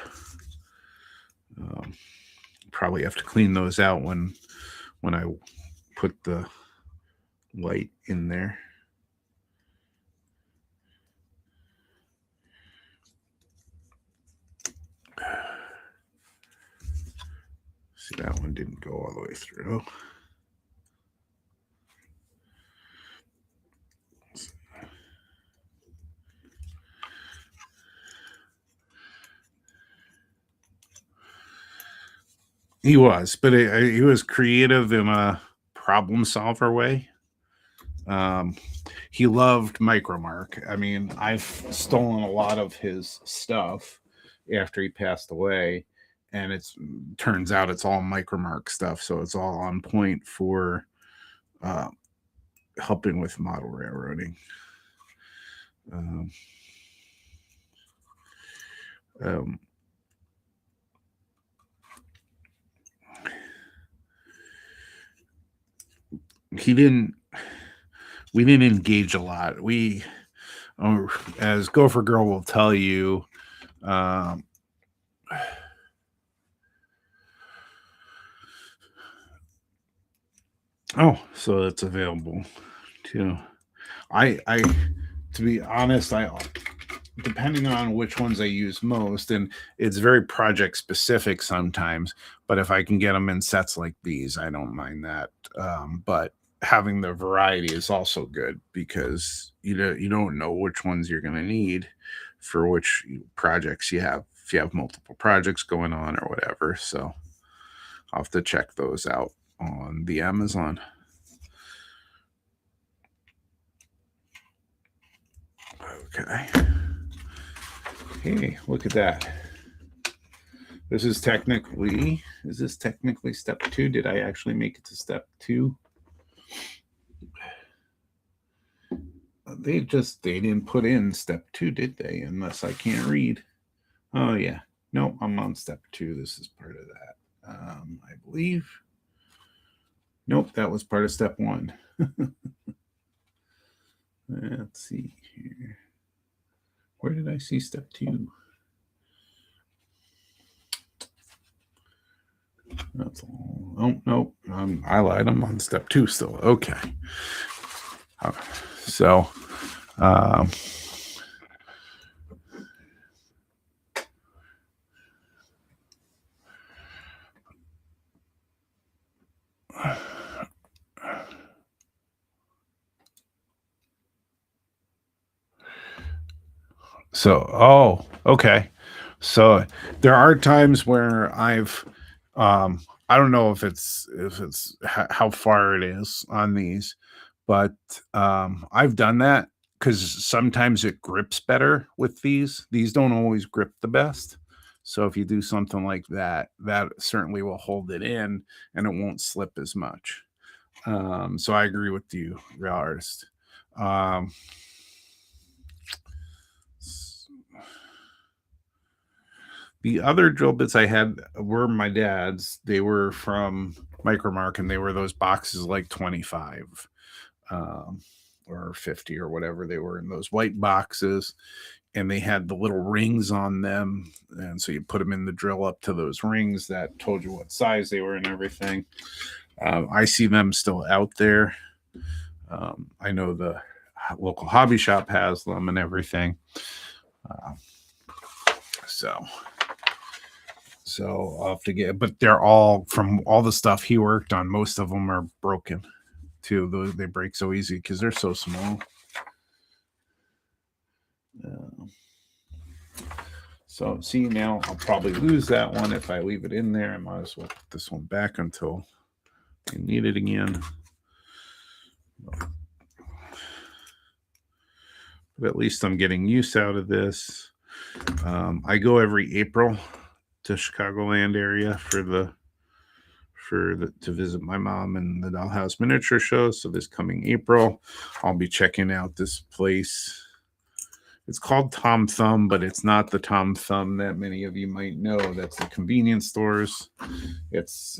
Probably have to clean those out when I put the light in there. See, that one didn't go all the way through. He was, but he was creative in a problem solver way. He loved Micromark. I mean, I've stolen a lot of his stuff after he passed away, and it's turns out it's all Micromark stuff, so it's all on point for helping with model railroading. We didn't engage a lot. We, as Gopher Girl will tell you, so it's available too. To be honest, depending on which ones I use most, and it's very project specific sometimes, but if I can get them in sets like these, I don't mind that. But having the variety is also good because you don't know which ones you're going to need for which projects you have, if you have multiple projects going on or whatever. So I'll have to check those out on the Amazon. Okay. Hey, look at that. Is this technically step 2? Did I actually make it to step 2? They didn't put in step 2, did they? Unless I can't read. Oh yeah. No, I'm on step 2. This is part of that. I believe. Nope, that was part of step 1. Let's see here. Where did I see step 2? That's all. Oh, no. I lied. I'm on step 2 still. Okay. So, um, okay. So there are times where I don't know if it's how far it is on these, but I've done that because sometimes it grips better with these. These don't always grip the best. So if you do something like that, that certainly will hold it in and it won't slip as much. So I agree with you, real artist. Um, The other drill bits I had were my dad's. They were from Micromark, and they were those boxes like 25 um, or 50 or whatever they were in those white boxes. And they had the little rings on them. And so you put them in the drill up to those rings that told you what size they were and everything. I see them still out there. I know the local hobby shop has them and everything. Uh, so So I'll have to get, but they're all from all the stuff he worked on. Most of them are broken too. They break so easy because they're so small. So see, now I'll probably lose that one if I leave it in there. I might as well put this one back until I need it again. But at least I'm getting use out of this. I go every April to Chicagoland area to visit my mom and the Dollhouse Miniature Show. So this coming April, I'll be checking out this place. It's called Tom Thumb, but it's not the Tom Thumb that many of you might know. That's the convenience stores. It's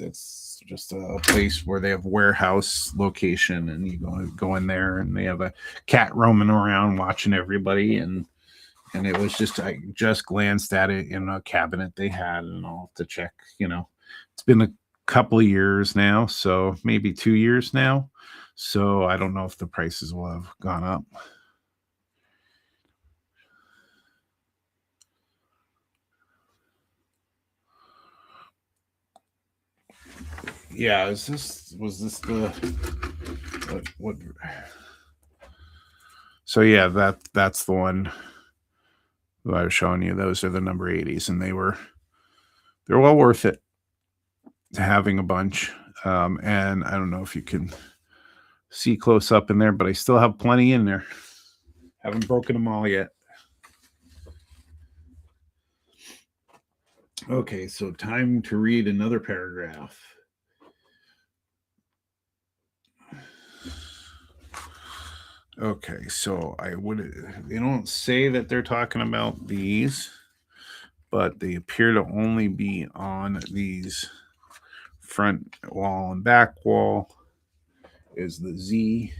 just a place where they have warehouse location, and you go in there, and they have a cat roaming around watching everybody, and it was just I just glanced at it in a cabinet they had, and I'll have to check. It's been a couple of years now, so maybe 2 years now. So I don't know if the prices will have gone up. Yeah, was this the what? So yeah, that's the one that I was showing you. Those are the number 80s, and they're well worth it. Having a bunch, and I don't know if you can see close up in there, but I still have plenty in there. Haven't broken them all yet. Okay, so time to read another paragraph. Okay, so they don't say that they're talking about these, but they appear to only be on these front wall and back wall. Is the Z.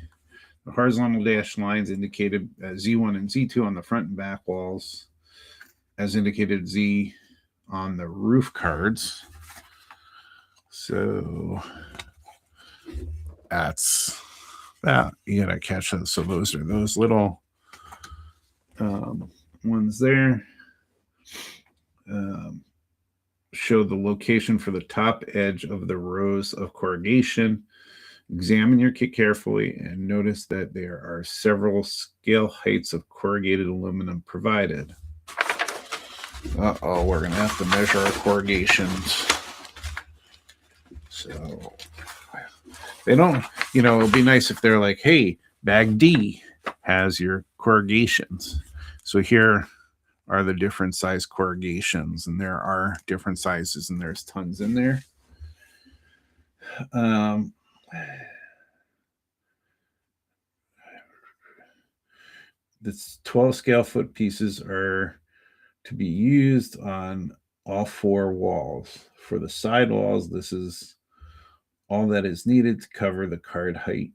The horizontal dashed lines indicated Z1 and Z2 on the front and back walls, as indicated Z on the roof cards. So that's that. You gotta catch those. So those are those little ones there. Show the location for the top edge of the rows of corrugation. Examine your kit carefully and notice that there are several scale heights of corrugated aluminum provided. Uh-oh, we're going to have to measure our corrugations. So they don't, it'll be nice if they're like, hey, bag D has your corrugations. So here are the different size corrugations, and there are different sizes, and there's tons in there. This 12 scale foot pieces are to be used on all four walls. For the side walls, this is all that is needed to cover the card height.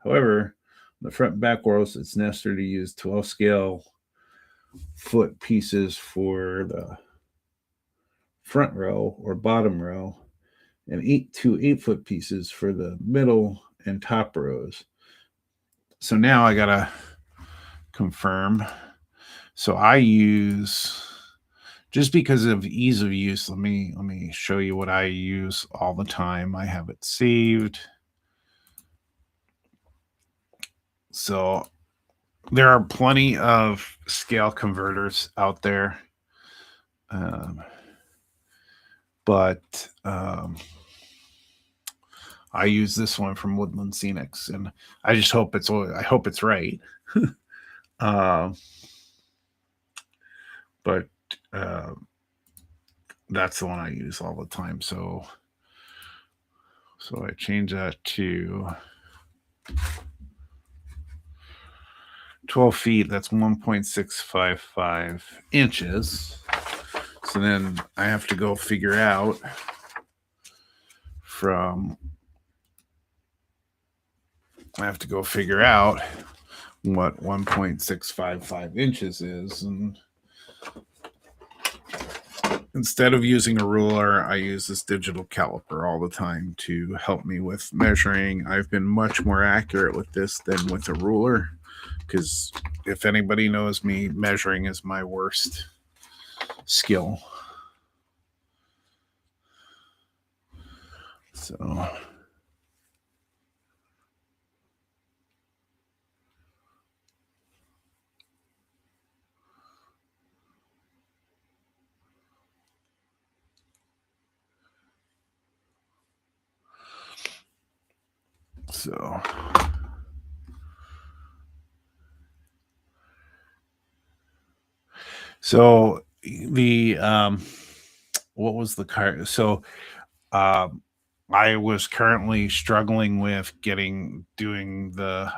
However, on the front and back walls, it's necessary to use 12 scale foot pieces for the front row or bottom row, and 8 pieces for the middle and top rows. So now I gotta confirm. So I use, just because of ease of use, let me show you what I use all the time. I have it saved. So there are plenty of scale converters out there. But I use this one from Woodland Scenics, and I just hope it's right. But that's the one I use all the time. So I change that to 12 feet. That's 1.655 inches. So then I have to go figure out what 1.655 inches is. And instead of using a ruler, I use this digital caliper all the time to help me with measuring. I've been much more accurate with this than with a ruler, because if anybody knows me, measuring is my worst skill. So the what was the car? So I was currently struggling with doing the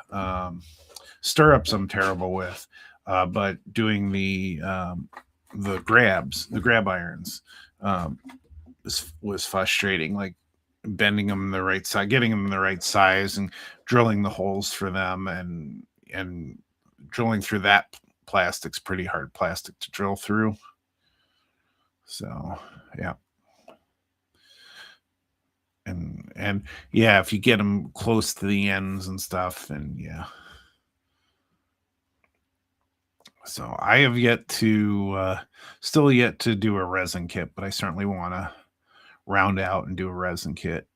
stirrups. I'm terrible with, but doing the grab irons was frustrating. Like bending them the right side, getting them the right size, and drilling the holes for them, and drilling through that plastic's pretty hard plastic to drill through. So yeah. And yeah, if you get them close to the ends and stuff, then yeah. So I have still yet to do a resin kit, but I certainly want to round out and do a resin kit.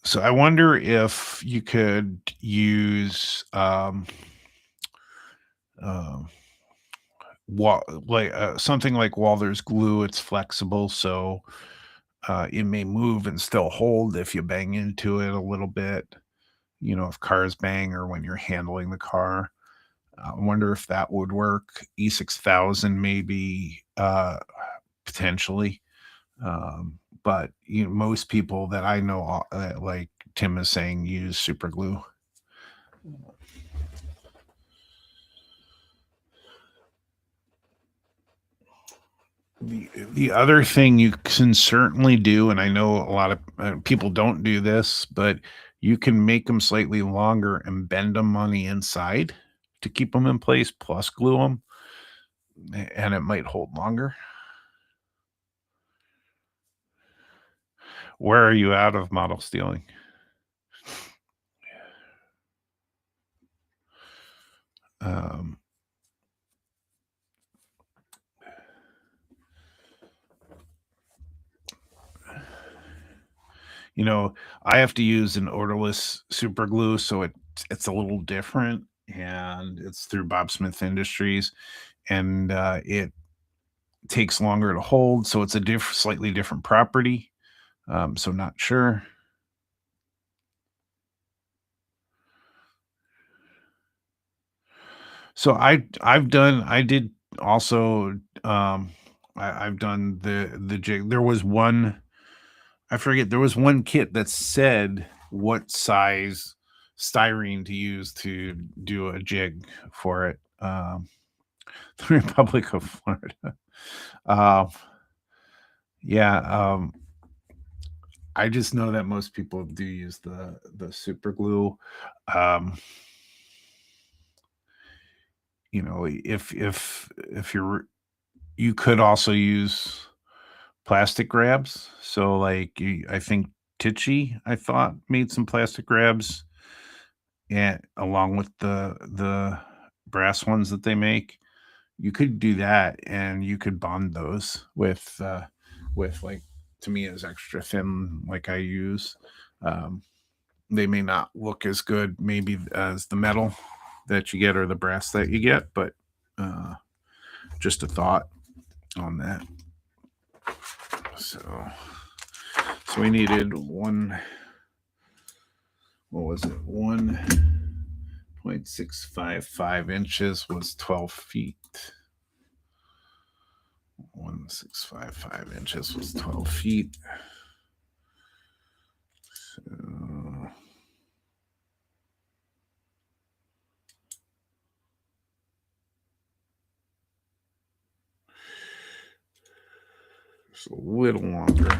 So I wonder if you could use something like Walther's glue. It's flexible, so it may move and still hold if you bang into it a little bit. If cars bang or when you're handling the car. I wonder if that would work. E6000 maybe, potentially. But most people that I know, like Tim is saying, use super glue. The other thing you can certainly do, and I know a lot of people don't do this, but you can make them slightly longer and bend them on the inside to keep them in place, plus glue them, and it might hold longer. Where are you out of model stealing? Um, I have to use an odorless super glue, so it's a little different, and it's through Bob Smith Industries, and it takes longer to hold, so it's a slightly different property. So not sure. So I did also, I've done the jig. There was one, I forget, there was one kit that said what size styrene to use to do a jig for it. The Republic of Florida. Um, yeah, I just know that most people do use the super glue. Um, if you could also use plastic grabs. So like I think Titchy, I thought, made some plastic grabs, and along with the brass ones that they make. You could do that, and you could bond those with like, to me, as extra thin like I use. Um, they may not look as good maybe as the metal that you get or the brass that you get, but uh, just a thought on that. So we needed one. What was it? 1.655 inches was 12 feet. 1.655 inches was 12 feet. It's a little longer,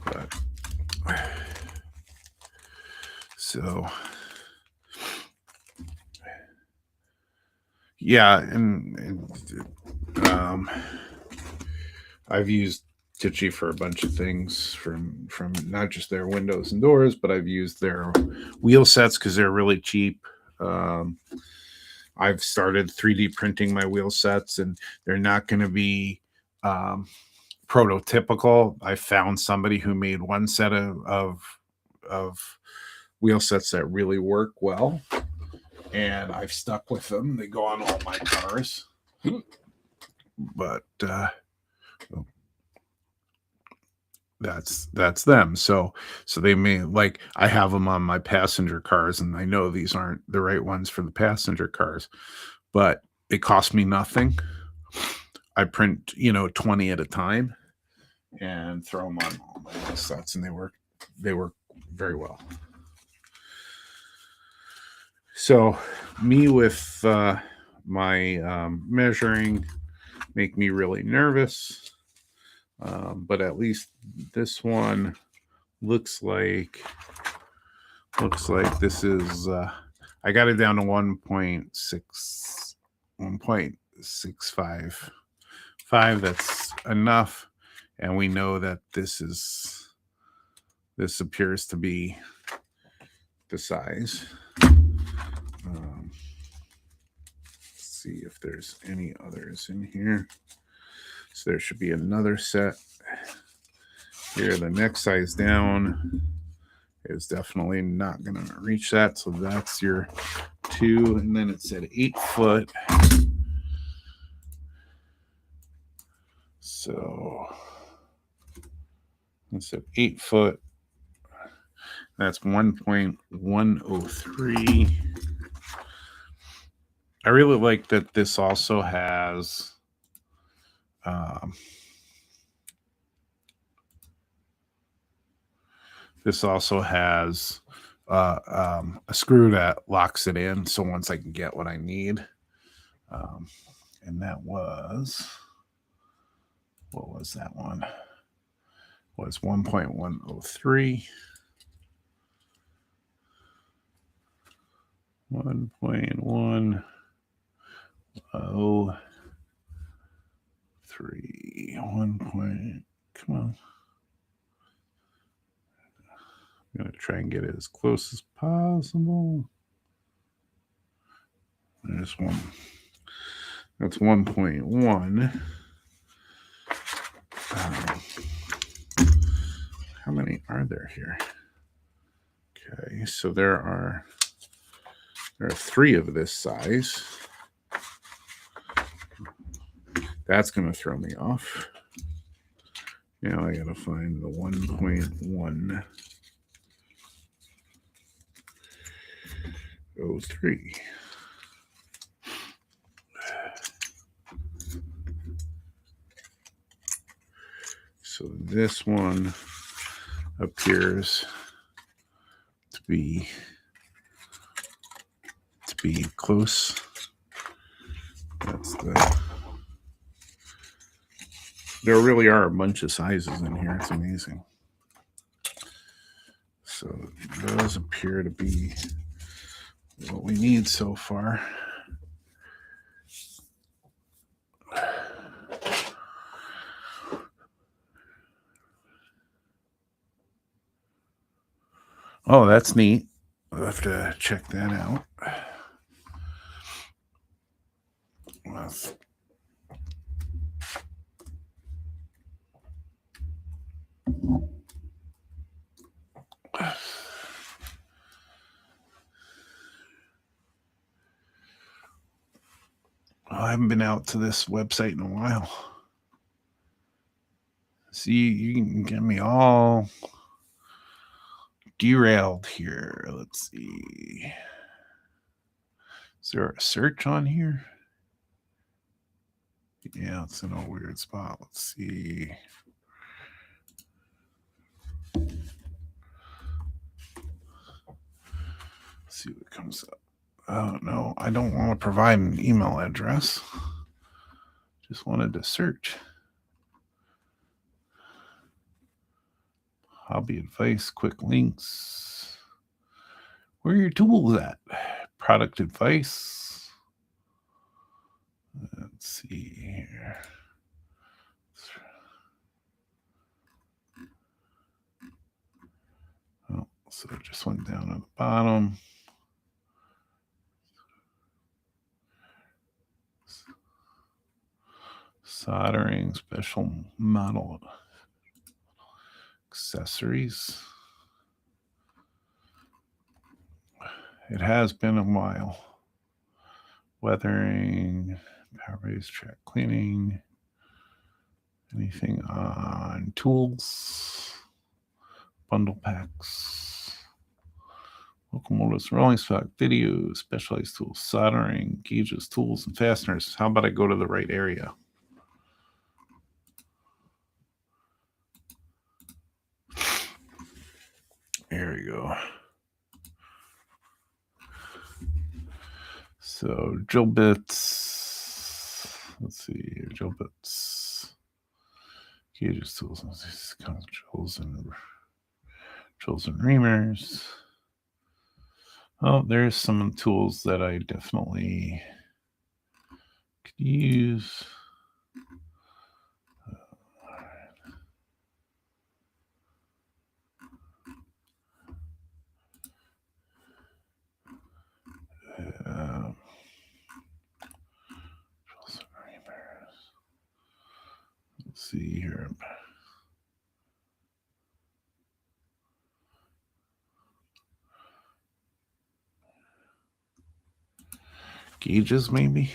but so yeah, and I've used Tichy for a bunch of things, from not just their windows and doors, but I've used their wheel sets because they're really cheap. Um, I've started 3D printing my wheel sets, and they're not going to be prototypical. I found somebody who made one set of wheel sets that really work well, and I've stuck with them. They go on all my cars, but that's them. So they may, like, I have them on my passenger cars, and I know these aren't the right ones for the passenger cars, but it costs me nothing. I print 20 at a time and throw them on all my sets, and they work very well. So me with my measuring make me really nervous, but at least this one looks like this is I got it down to 1.655. That's enough, and we know that this appears to be the size. Let's see if there's any others in here. So there should be another set here. The next size down is definitely not going to reach that. So that's your 2. And then it said 8 foot. So it said 8 foot. That's 1.103. I really like that this also has a screw that locks it in. So once I can get what I need, and that was, what was that one? Was 1.103. 1.103. 1. Come on. I'm going to try and get it as close as possible. There's one. That's 1.1. How many are there here? Okay, so there are 3 of this size. That's going to throw me off. Now I got to find the 1.103. this one appears to be close. There really are a bunch of sizes in here. It's amazing. So those appear to be what we need so far. Oh, that's neat. We'll have to check that out. I haven't been out to this website in a while. See, you can get me all derailed here. Let's see. Is there a search on here? Yeah, it's in a weird spot. Let's see. Let's see what comes up. Oh, no, I don't want to provide an email address. Just wanted to search. Hobby advice, quick links. Where are your tools at? Product advice. Let's see here. Oh, so it just went down at the bottom. Soldering, special model accessories. It has been a while. Weathering, power base, track cleaning, anything on tools, bundle packs, locomotives, rolling stock, video, specialized tools, soldering, gauges, tools, and fasteners. How about I go to the right area? There we go. So drill bits. Let's see here. Drill bits. Gauges, tools, drills and reamers. Oh, there's some tools that I definitely could use. Let's see here. Gauges, maybe.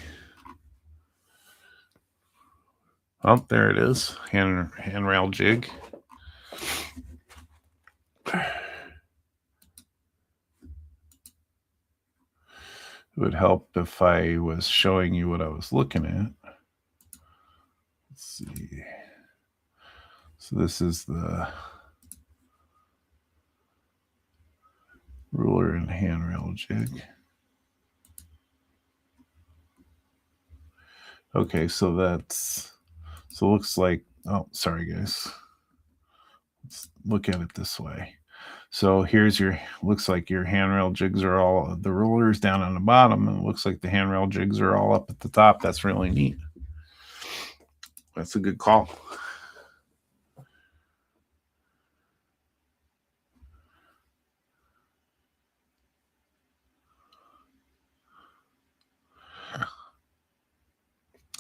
Oh, there it is. Handrail jig. It would help if I was showing you what I was looking at. Let's see. So this is the ruler and handrail jig. Okay, so it looks like, oh, sorry guys. Let's look at it this way. So here's looks like your handrail jigs are all, the rulers down on the bottom, and it looks like the handrail jigs are all up at the top. That's really neat. That's a good call.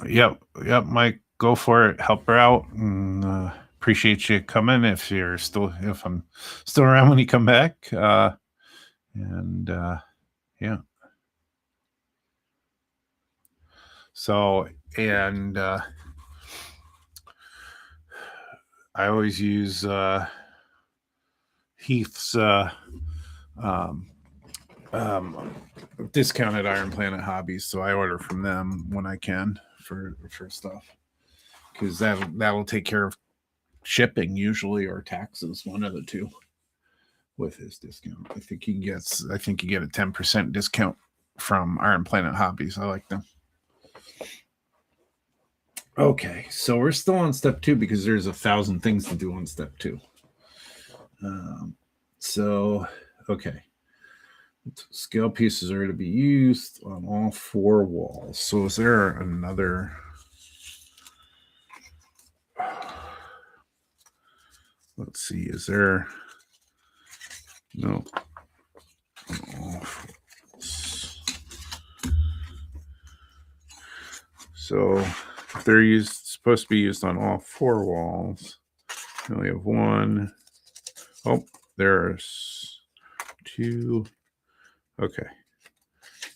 Yep, Mike, go for it. Help her out, and appreciate you coming. If I'm still around when you come back, yeah. So, and I always use Heath's discounted Iron Planet Hobbies, so I order from them when I can for stuff, because that'll take care of shipping usually, or taxes, one of the two, with his discount. I think you get a 10% discount from Iron Planet Hobbies. I like them. Okay, so we're still on step 2 because there's 1,000 things to do on step 2. So, okay. Scale pieces are to be used on all 4 walls. So is there another... Let's see, is there... No. So if they're supposed to be used on all 4 walls, we only have 1. Oh, there's 2. Okay.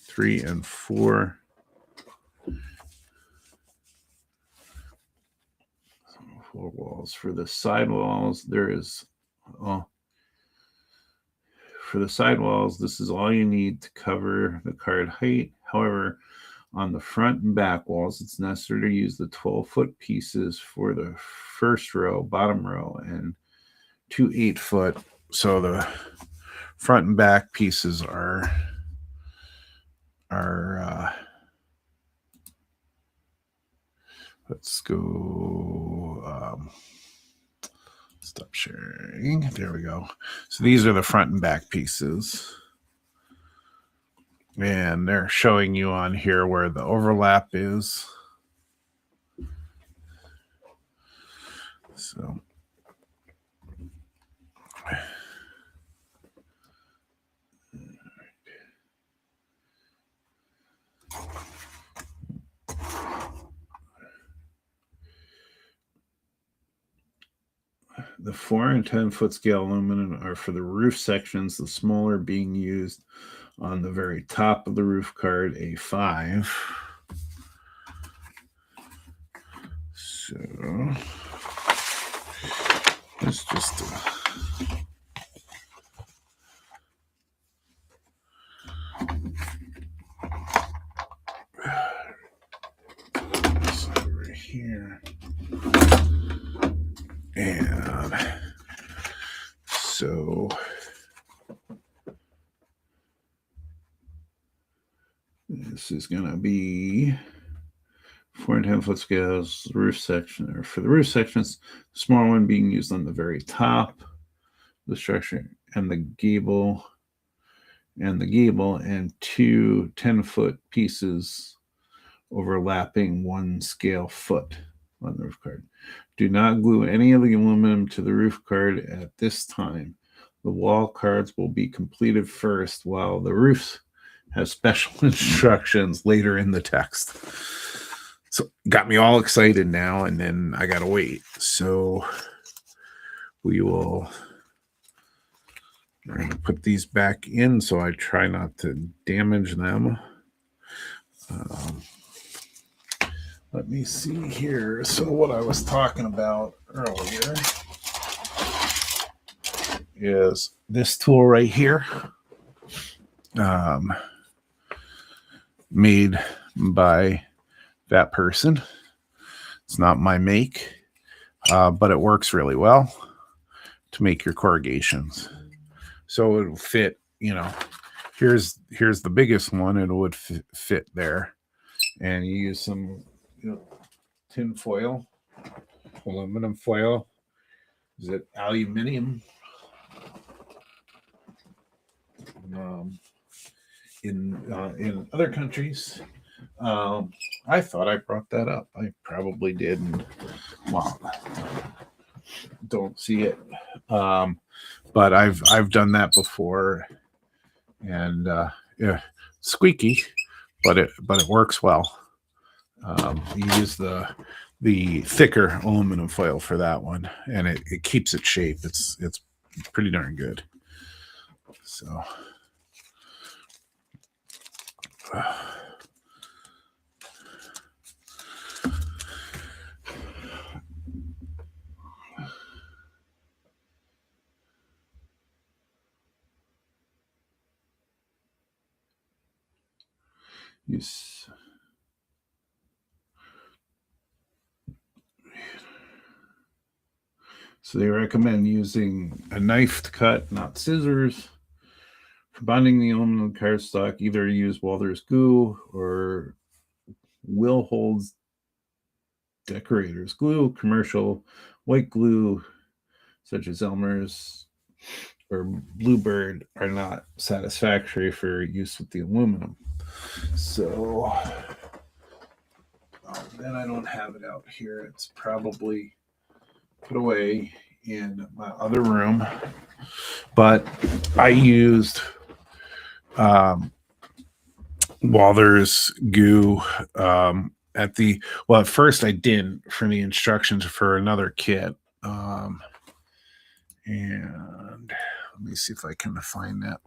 3 and 4. 4 walls. For the side walls, there is... Oh, for the side walls, this is all you need to cover the card height. However, on the front and back walls, it's necessary to use the 12-foot pieces for the first row, bottom row, and 2 8-foot. So the front and back pieces are let's go. Stop sharing. There we go. So these are the front and back pieces. And they're showing you on here where the overlap is. So the 4 and 10-foot scale aluminum are for the roof sections, the smaller being used on the very top of the roof card, A5. So let's just over here. And so this is going to be 4 and 10-foot scales, roof section, or for the roof sections, the small one being used on the very top, the structure, and the gable, and 2 10-foot pieces overlapping 1 scale foot on the roof card. Do not glue any of the aluminum to the roof card at this time. The wall cards will be completed first, while the roofs have special instructions later in the text. So got me all excited now, and then I gotta wait. So we're gonna put these back in so I try not to damage them. Let me see here. So what I was talking about earlier is this tool right here, made by that person. It's not my make, but it works really well to make your corrugations. So it'll fit, here's the biggest one. It would fit there. And you use some tin foil, aluminum foil. Is it aluminium? In other countries, I thought I brought that up. I probably did. And, well, don't see it. But I've done that before, and yeah, squeaky, but it works well. You use the thicker aluminum foil for that one, and it keeps its shape. It's pretty darn good. So yes. So they recommend using a knife to cut, not scissors. For bonding the aluminum cardstock, either use Walther's glue or Will Holds decorators glue. Commercial white glue, such as Elmer's or Bluebird, are not satisfactory for use with the aluminum. So then I don't have it out here. It's probably put away in my other room. But I used Walther's goo at first I didn't for the instructions for another kit. And let me see if I can find that.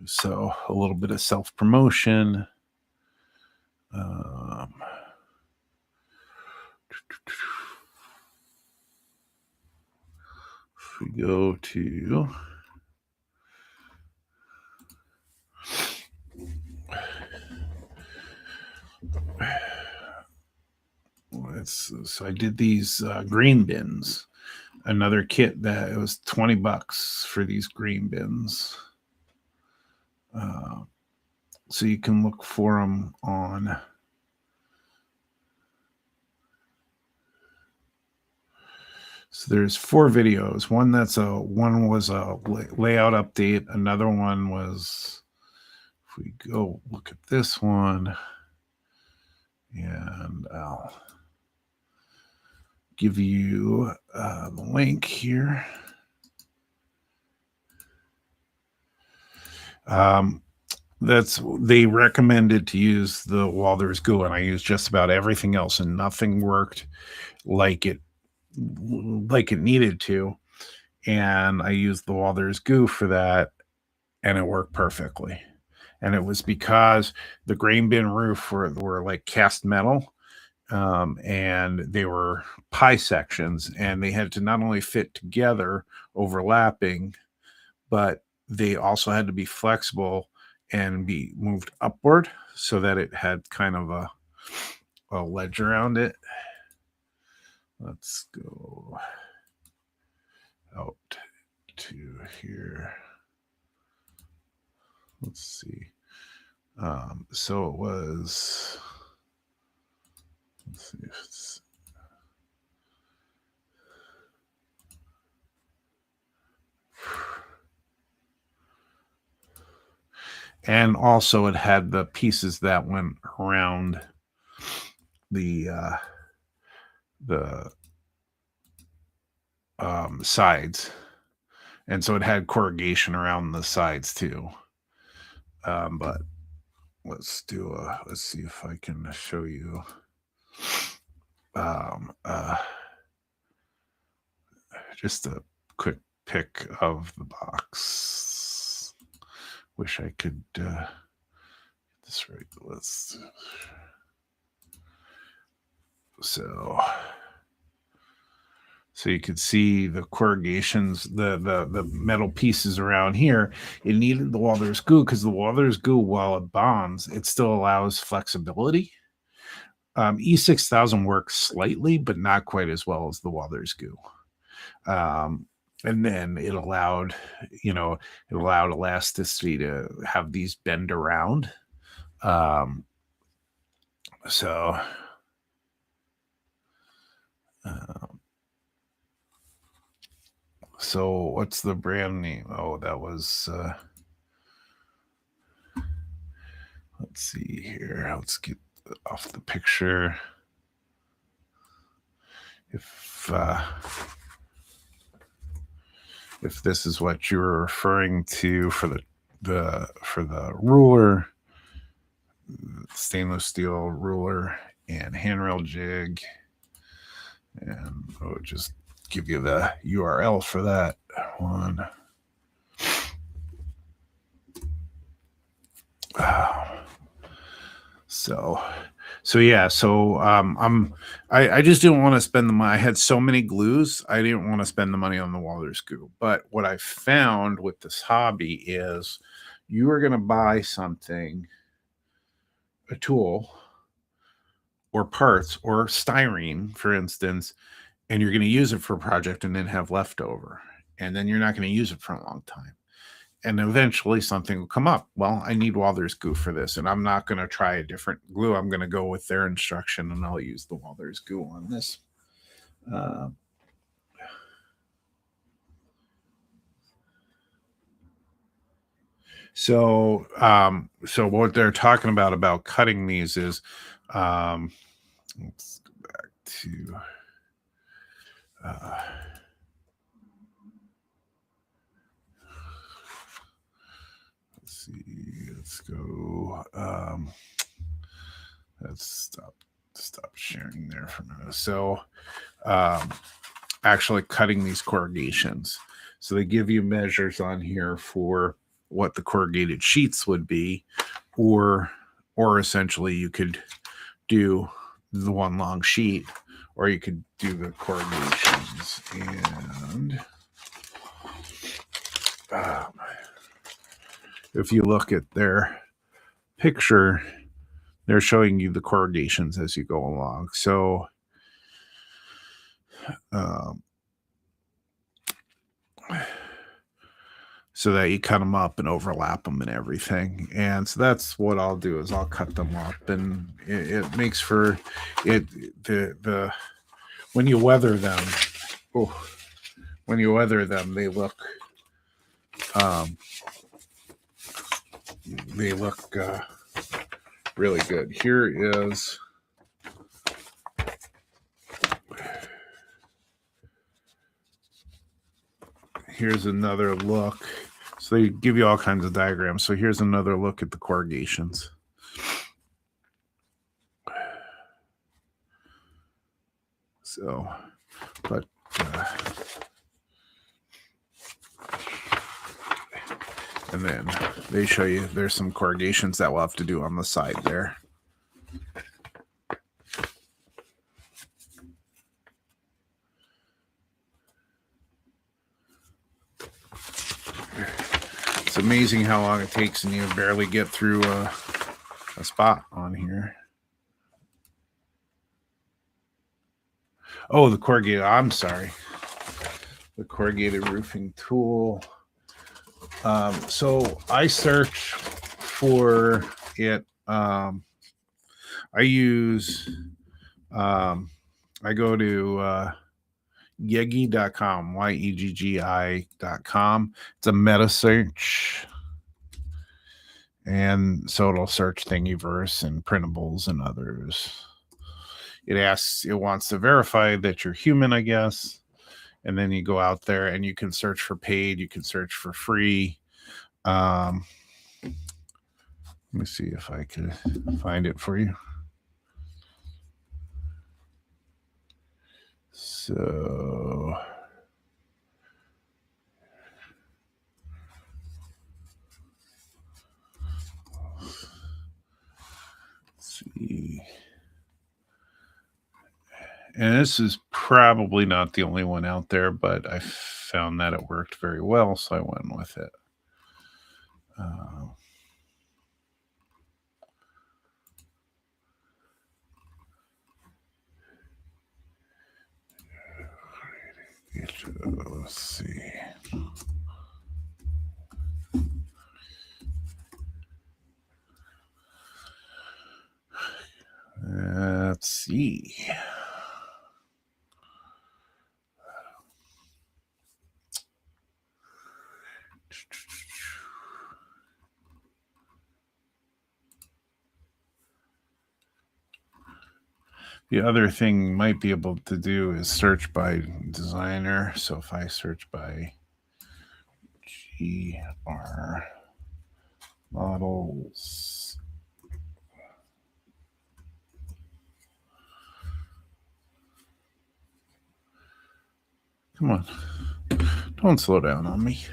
So a little bit of self-promotion. If we go to so I did these green bins. Another kit that it was $20 for these green bins. So you can look for them on. So there's 4 videos. One was a layout update. Another one was, if we go look at this one, and I'll give you the link here. They recommended to use the Walther's glue, and I used just about everything else, and nothing worked like it needed to. And I used the Walther's goo for that, and it worked perfectly. And it was because the grain bin roof were like cast metal, and they were pie sections, and they had to not only fit together overlapping, but they also had to be flexible and be moved upward so that it had kind of a ledge around it. Let's go out to here. Let's see. So it was, let's see if it's, and also it had the pieces that went around the sides, and so it had corrugation around the sides too. But let's see if I can show you just a quick pic of the box. Wish I could get this right. So you could see the corrugations, the metal pieces around here. It needed the Walther's glue because the Walther's glue, while it bonds, it still allows flexibility. E6000 works slightly, but not quite as well as the Walther's glue. And then it allowed elasticity to have these bend around. So what's the brand name? Oh, that was, let's see here. Let's get off the picture. If this is what you were referring to for the ruler, stainless steel ruler and handrail jig, and I'll just give you the URL for that one. I just didn't want to spend the money. I had so many glues, I didn't want to spend the money on the Walther's glue. But what I found with this hobby is you are going to buy something, a tool or parts or styrene, for instance, and you're going to use it for a project and then have leftover, and then you're not going to use it for a long time. And eventually something will come up. Well, I need Walther's glue for this, and I'm not going to try a different glue. I'm going to go with their instruction, and I'll use the Walther's glue on this. So what they're talking about cutting these is, let's go back to, let's see, let's go, let's stop sharing there for a minute. So, actually cutting these corrugations. So they give you measures on here for what the corrugated sheets would be, or essentially you could do the one long sheet, or you could do the corrugations. And if you look at their picture, they're showing you the corrugations as you go along. So so that you cut them up and overlap them and everything. And so that's what I'll do, is I'll cut them up, and it makes for it, the when you weather them, they look really good. Here's another look. So they give you all kinds of diagrams. So here's another look at the corrugations. So, but and then they show you there's some corrugations that we'll have to do on the side there. It's amazing how long it takes, and you barely get through a spot on here. Oh, the corrugated, I'm sorry. The corrugated roofing tool. So I search for it. I go to yeggi.com, yeggi.com. It's a meta search. And so it'll search Thingiverse and printables and others. It wants to verify that you're human, I guess. And then you go out there and you can search for paid, you can search for free. Let me see if I can find it for you. So let's see. And this is probably not the only one out there, but I found that it worked very well, so I went with it. Let's see. Let's see. The other thing you might be able to do is search by designer. So if I search by GR models, come on, don't slow down on me.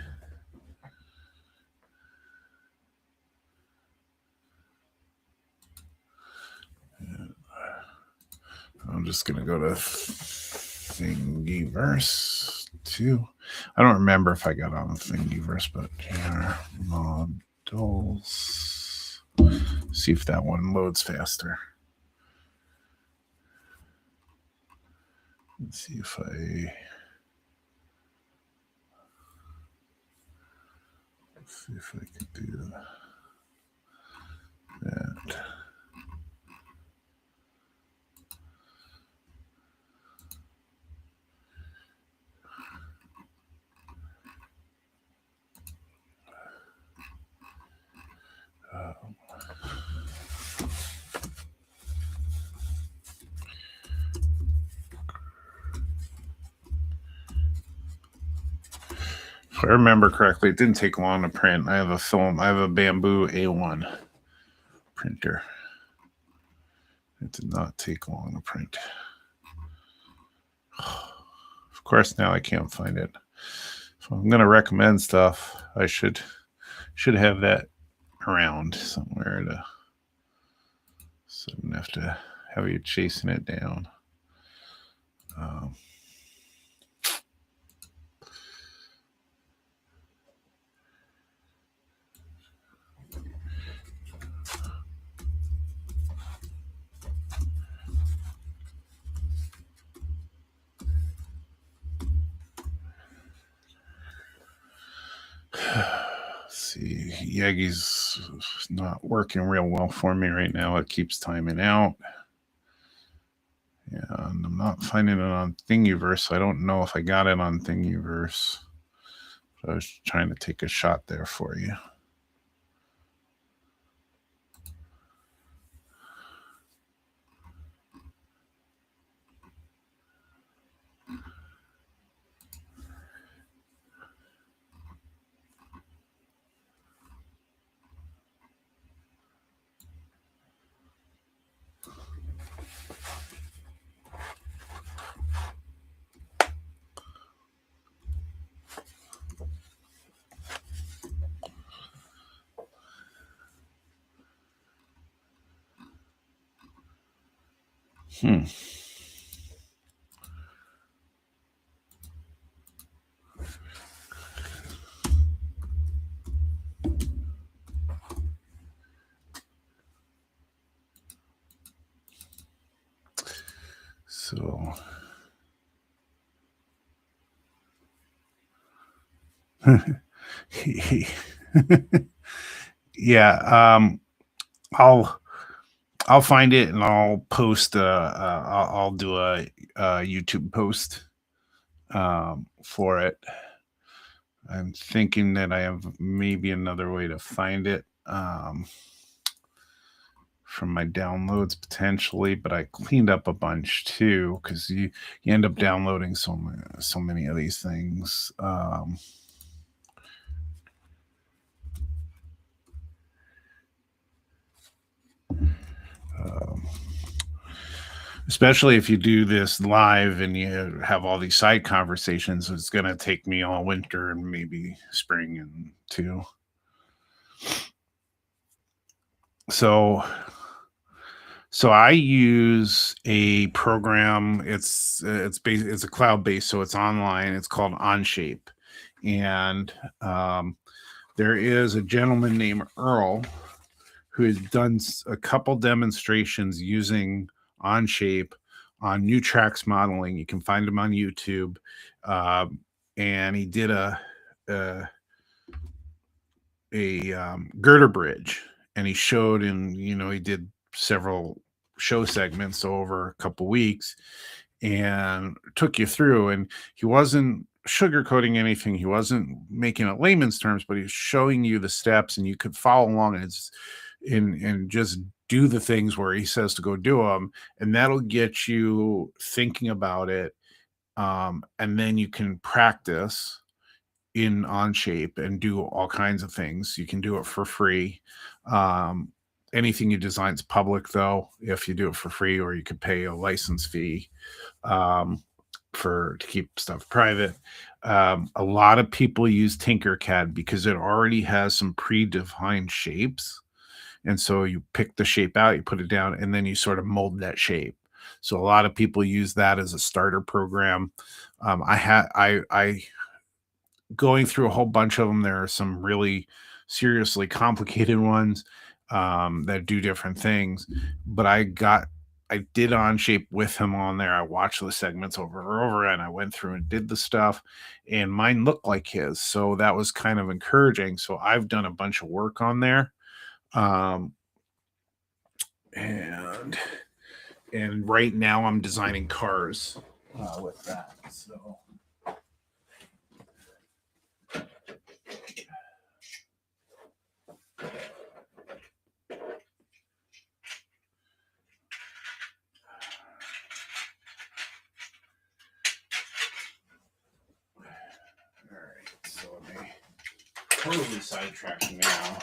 I'm just going to go to Thingiverse too. I don't remember if I got on Thingiverse, but here, models. See if that one loads faster. Let's see if I could do that. If I remember correctly, it didn't take long to print. I have a Bamboo A1 printer. It did not take long to print. Of course, now I can't find it. So I'm going to recommend stuff. I should have that around somewhere so I don't have to have you chasing it down. See, Yagi's not working real well for me right now. It keeps timing out. And I'm not finding it on Thingiverse. So I don't know if I got it on Thingiverse. So I was trying to take a shot there for you. So yeah, I'll find it and I'll post. I'll do a YouTube post for it. I'm thinking that I have maybe another way to find it from my downloads potentially, but I cleaned up a bunch too because you end up downloading so many of these things. Especially if you do this live and you have all these side conversations, it's going to take me all winter and maybe spring and too. So I use a program. It's a cloud based, so it's online. It's called Onshape, and there is a gentleman named Earl who has done a couple demonstrations using Onshape on new tracks modeling. You can find him on YouTube, and he did a girder bridge, and he showed, and he did several show segments over a couple weeks and took you through, and he wasn't sugarcoating anything. He wasn't making it layman's terms, but he was showing you the steps, and you could follow along and just do the things where he says to go do them, and that'll get you thinking about it. And then you can practice in Onshape and do all kinds of things. You can do it for free. Anything you design is public, though, if you do it for free, or you could pay a license fee to keep stuff private. A lot of people use Tinkercad because it already has some predefined shapes. And so you pick the shape out, you put it down, and then you sort of mold that shape. So a lot of people use that as a starter program. I going through a whole bunch of them. There are some really seriously complicated ones that do different things, but I got I did Onshape with him on there. I watched the segments over and over, and I went through and did the stuff, and mine looked like his. So that was kind of encouraging. So I've done a bunch of work on there. Um, and right now I'm designing cars with that. So all right, so I may totally sidetracking now,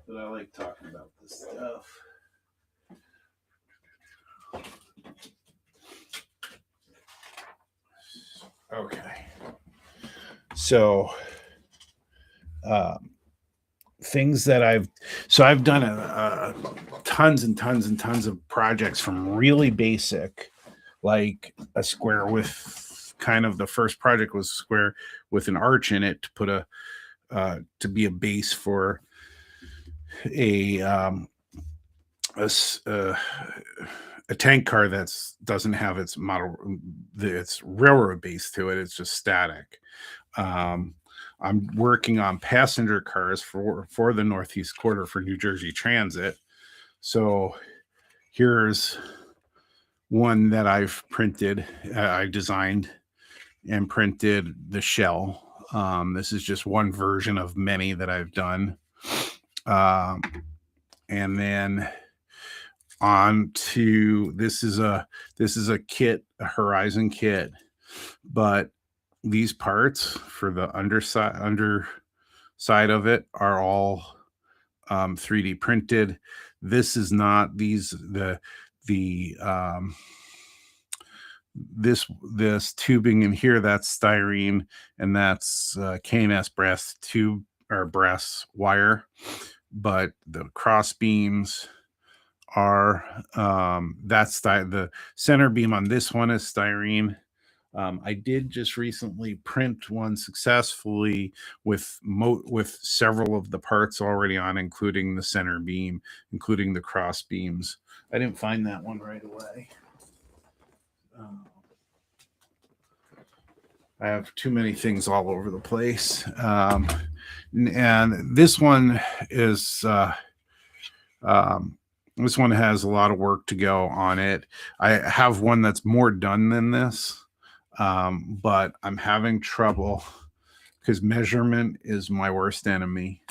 but I like talking about this stuff. Okay, so things that I've done tons and tons and tons of projects, from really basic, like a square with kind of, the first project was a square with an arch in it to put to be a base for a a, a tank car that's doesn't have its model, its railroad base to it. It's just static. Um, I'm working on passenger cars for the Northeast Quarter for New Jersey Transit. So here's one that I've printed. I designed and printed the shell. This is just one version of many that I've done. Um, and then on to this is a kit, a Horizon kit, but these parts for the underside of it are all 3D printed. This is not the this tubing in here, that's styrene, and that's K&S brass tube or brass wire, but the cross beams are that's the center beam on this one is styrene. I did just recently print one successfully with several of the parts already on, including the center beam, including the cross beams. I didn't find that one right away. I have too many things all over the place. And this one is this one has a lot of work to go on it. I have one that's more done than this, but I'm having trouble because measurement is my worst enemy.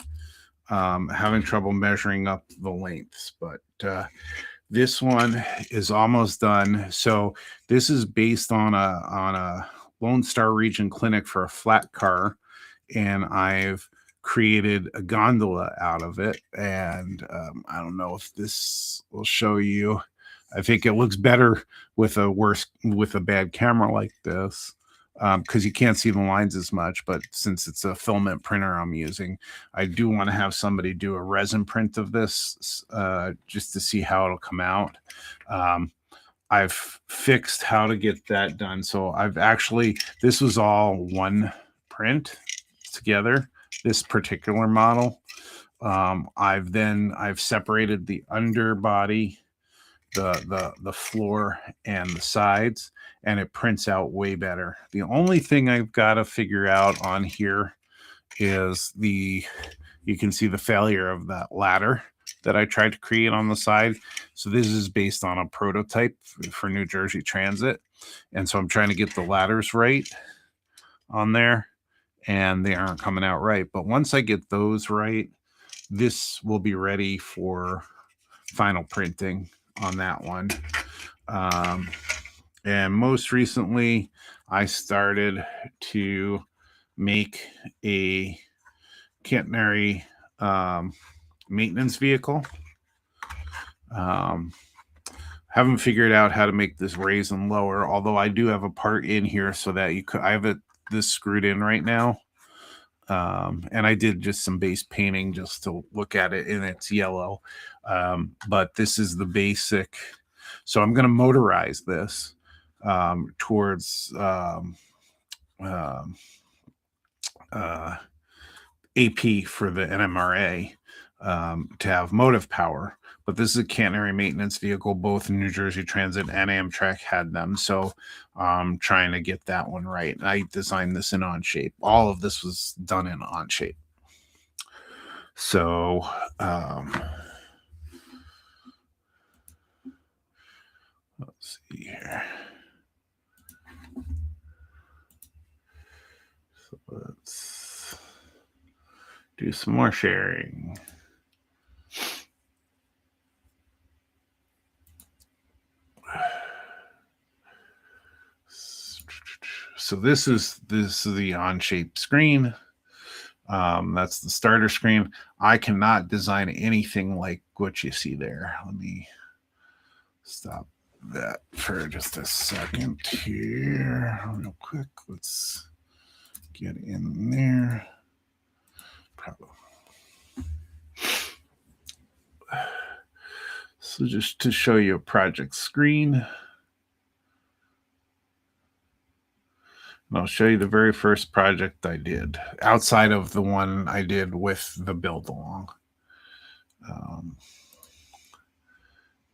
Having trouble measuring up the lengths, but this one is almost done. So this is based on a Lone Star Region clinic for a flat car, and I've created a gondola out of it. And I don't know if this will show you. I think it looks better with a bad camera like this, because you can't see the lines as much. But since it's a filament printer I'm using, I do want to have somebody do a resin print of this just to see how it'll come out. I've fixed how to get that done. So this was all one print together, this particular model. I've separated the underbody, the floor, and the sides, and it prints out way better. The only thing I've got to figure out on here is you can see the failure of that ladder that I tried to create on the side. So this is based on a prototype for New Jersey Transit. And so I'm trying to get the ladders right on there, and they aren't coming out right. But once I get those right, this will be ready for final printing on that one. And most recently, I started to make a catenary maintenance vehicle. Haven't figured out how to make this raise and lower, although I do have a part in here so that I have this screwed in right now. And I did just some base painting just to look at it, and it's yellow. But this is the basic. So I'm going to motorize this towards AP for the NMRA. to have motive power. But this is a catenary maintenance vehicle. Both New Jersey Transit and Amtrak had them. So trying to get that one right. I designed this in Onshape. All of this was done in Onshape. So let's see here. So let's do some more sharing. So this is the Onshape screen. That's the starter screen. I cannot design anything like what you see there. Let me stop that for just a second here, real quick. Let's get in there. Probably. So just to show you a project screen, and I'll show you the very first project I did outside of the one I did with the build along.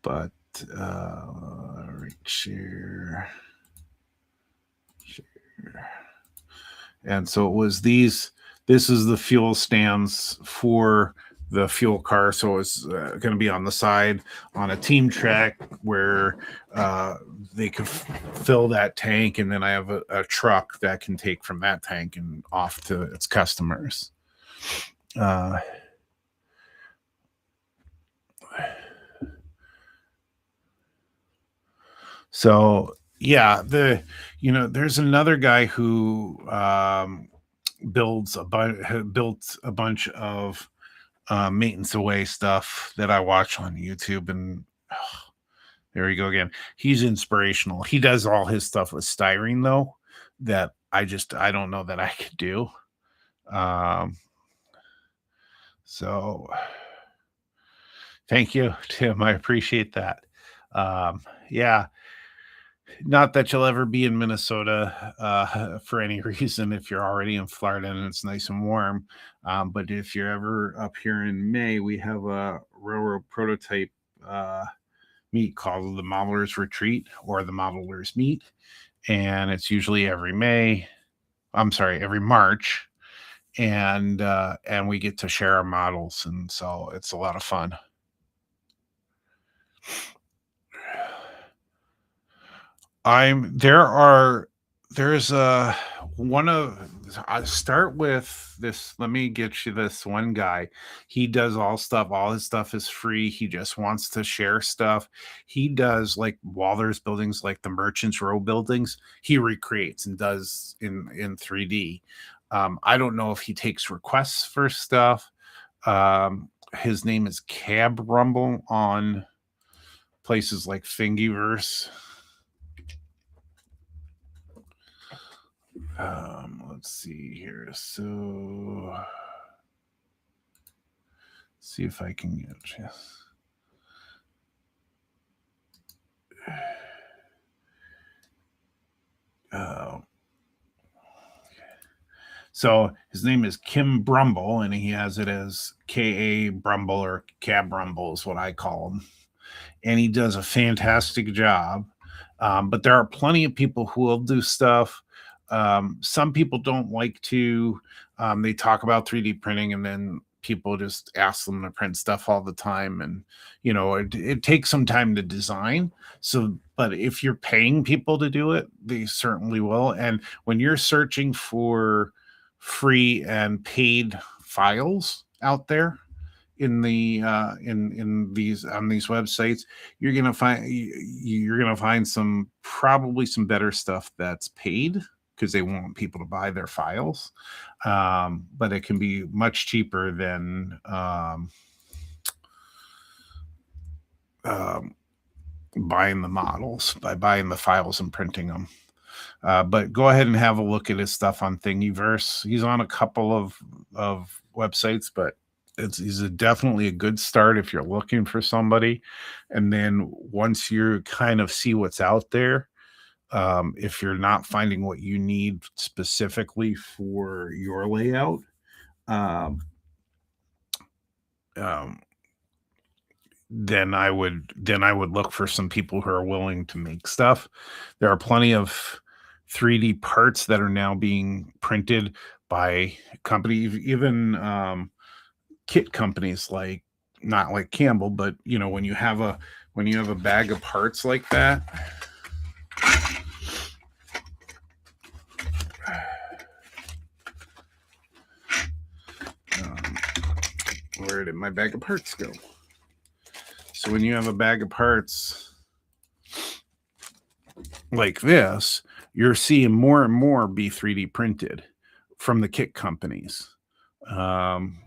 But right, share. And so it was these. This is the fuel stands for the fuel car. So it's going to be on the side on a team track where they could fill that tank. And then I have a truck that can take from that tank and off to its customers. So yeah, there's another guy who built a bunch of maintenance away stuff that I watch on YouTube, and there you go again. He's inspirational. He does all his stuff with styrene though, that I don't know that I could do. So thank you, Tim. I appreciate that. Yeah. Not that you'll ever be in Minnesota for any reason if you're already in Florida and it's nice and warm. But if you're ever up here in May, we have a railroad prototype meet called the Modelers Retreat or the Modelers Meet. And it's usually every March. And we get to share our models. And so it's a lot of fun. There's one of I start with this. Let me get you this one guy. He does all his stuff is free. He just wants to share stuff. He does like Waller's buildings, like the Merchants Row buildings. He recreates and does in 3D. I don't know if he takes requests for stuff. His name is Cab Rumble on places like Thingiverse. Let's see here. So see if I can get this. So his name is Kim Brumble, and he has it as K.A. Brumble or Cab Rumble is what I call him. And he does a fantastic job. But there are plenty of people who will do stuff. Some people don't like to. They talk about 3D printing, and then people just ask them to print stuff all the time. And it takes some time to design. So, but if you're paying people to do it, they certainly will. And when you're searching for free and paid files out there in the in these on these websites, you're gonna find probably some better stuff that's paid because they want people to buy their files, but it can be much cheaper than buying the models by buying the files and printing them. But go ahead and have a look at his stuff on Thingiverse. He's on a couple of websites, but he's definitely a good start if you're looking for somebody. And then once you kind of see what's out there, if you're not finding what you need specifically for your layout, um, then I would look for some people who are willing to make stuff. There are plenty of 3D parts that are now being printed by companies, even kit companies like, not like Campbell, but when you have a bag of parts like that. Um, where did my bag of parts go? So when you have a bag of parts like this, you're seeing more and more be 3D printed from the kit companies. Um,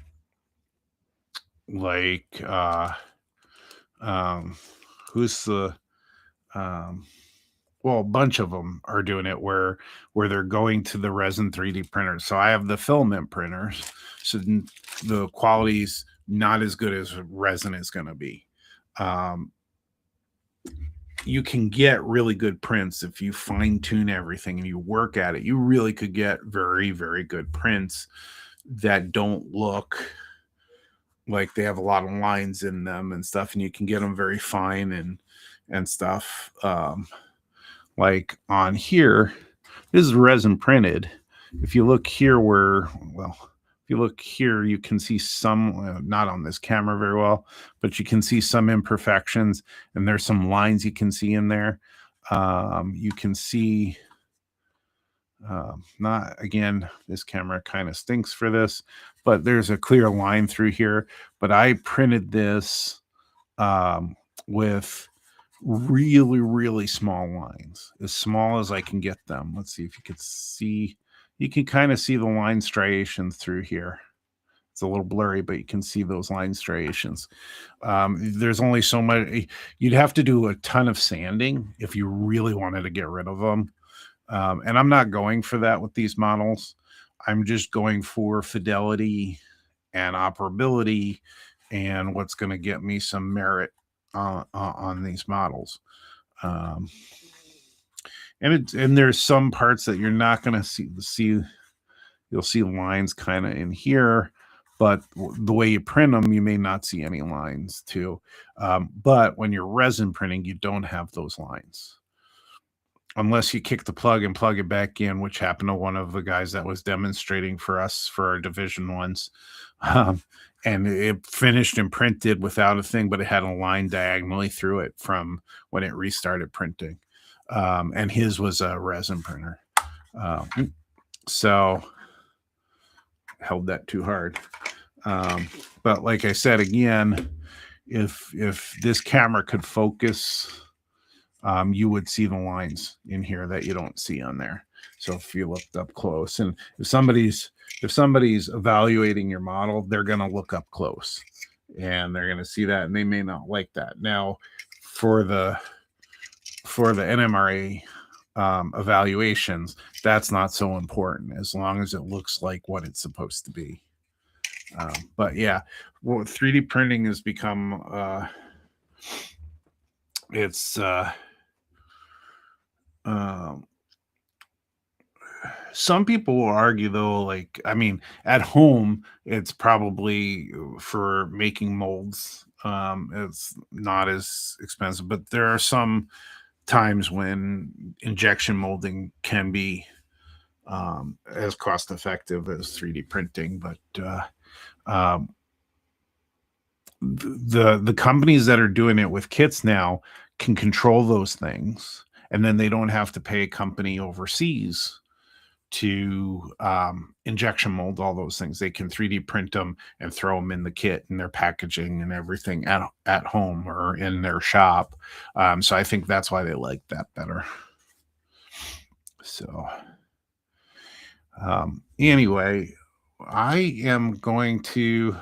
like um, who's the um, well, a bunch of them are doing it where they're going to the resin 3D printers. So I have the filament printers, so the quality's not as good as resin is going to be. Um, you can get really good prints if you fine tune everything and you work at it. You really could get very, very good prints that don't look like they have a lot of lines in them and stuff, and you can get them very fine and stuff. Like on here, this is resin printed. If you look here, if you look here, you can see some, not on this camera very well, but you can see some imperfections, and there's some lines you can see in there. You can see, not again, this camera kind of stinks for this, but there's a clear line through here. But I printed this with really, really small lines, as small as I can get them. Let's see if you could see. You can kind of see the line striations through here. It's a little blurry, but you can see those line striations. There's only so much. You'd have to do a ton of sanding if you really wanted to get rid of them. And I'm not going for that with these models. I'm just going for fidelity and operability and what's going to get me some merit on these models. And there's some parts that you're not going to see. You'll see lines kind of in here, but the way you print them, you may not see any lines too. But when you're resin printing, you don't have those lines unless you kick the plug and plug it back in, which happened to one of the guys that was demonstrating for us for our division once. And it finished and printed without a thing, but it had a line diagonally through it from when it restarted printing. And his was a resin printer. So held that too hard. But like I said, again, if this camera could focus, you would see the lines in here that you don't see on there. So if you looked up close, and if somebody's evaluating your model, they're going to look up close and they're going to see that, and they may not like that. Now, for the NMRA evaluations, that's not so important as long as it looks like what it's supposed to be. But yeah, well, 3D printing has become some people will argue though, like, I mean, at home it's probably for making molds, it's not as expensive, but there are some times when injection molding can be as cost effective as 3D printing. But the companies that are doing it with kits now can control those things, and then they don't have to pay a company overseas to injection mold all those things. They can 3D print them and throw them in the kit and their packaging and everything at home or in their shop. So I think that's why they like that better. So anyway, I am going to,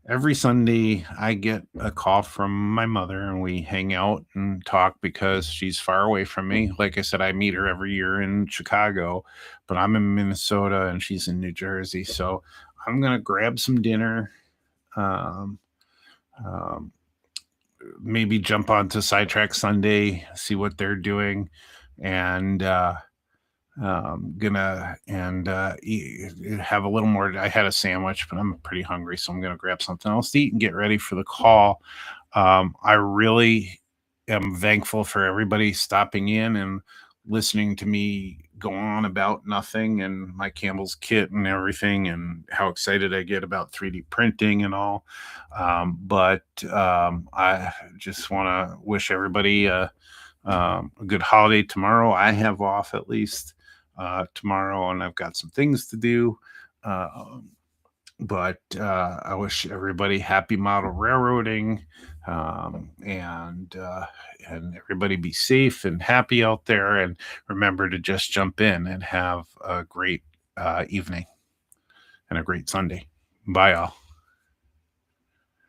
every Sunday I get a call from my mother and we hang out and talk because she's far away from me. Like I said, I meet her every year in Chicago, but I'm in Minnesota and she's in New Jersey. So I'm going to grab some dinner, maybe jump onto Sidetrack Sunday, see what they're doing, and Gonna and have a little more. I had a sandwich, but I'm pretty hungry, so I'm gonna grab something else to eat and get ready for the call. I really am thankful for everybody stopping in and listening to me go on about nothing and my Campbell's kit and everything, and how excited I get about 3D printing and all. But I just want to wish everybody a good holiday tomorrow. I have off at least tomorrow, and I've got some things to do. Uh, but I wish everybody happy model railroading, and everybody be safe and happy out there. And remember to just jump in and have a great evening and a great Sunday. Bye, all.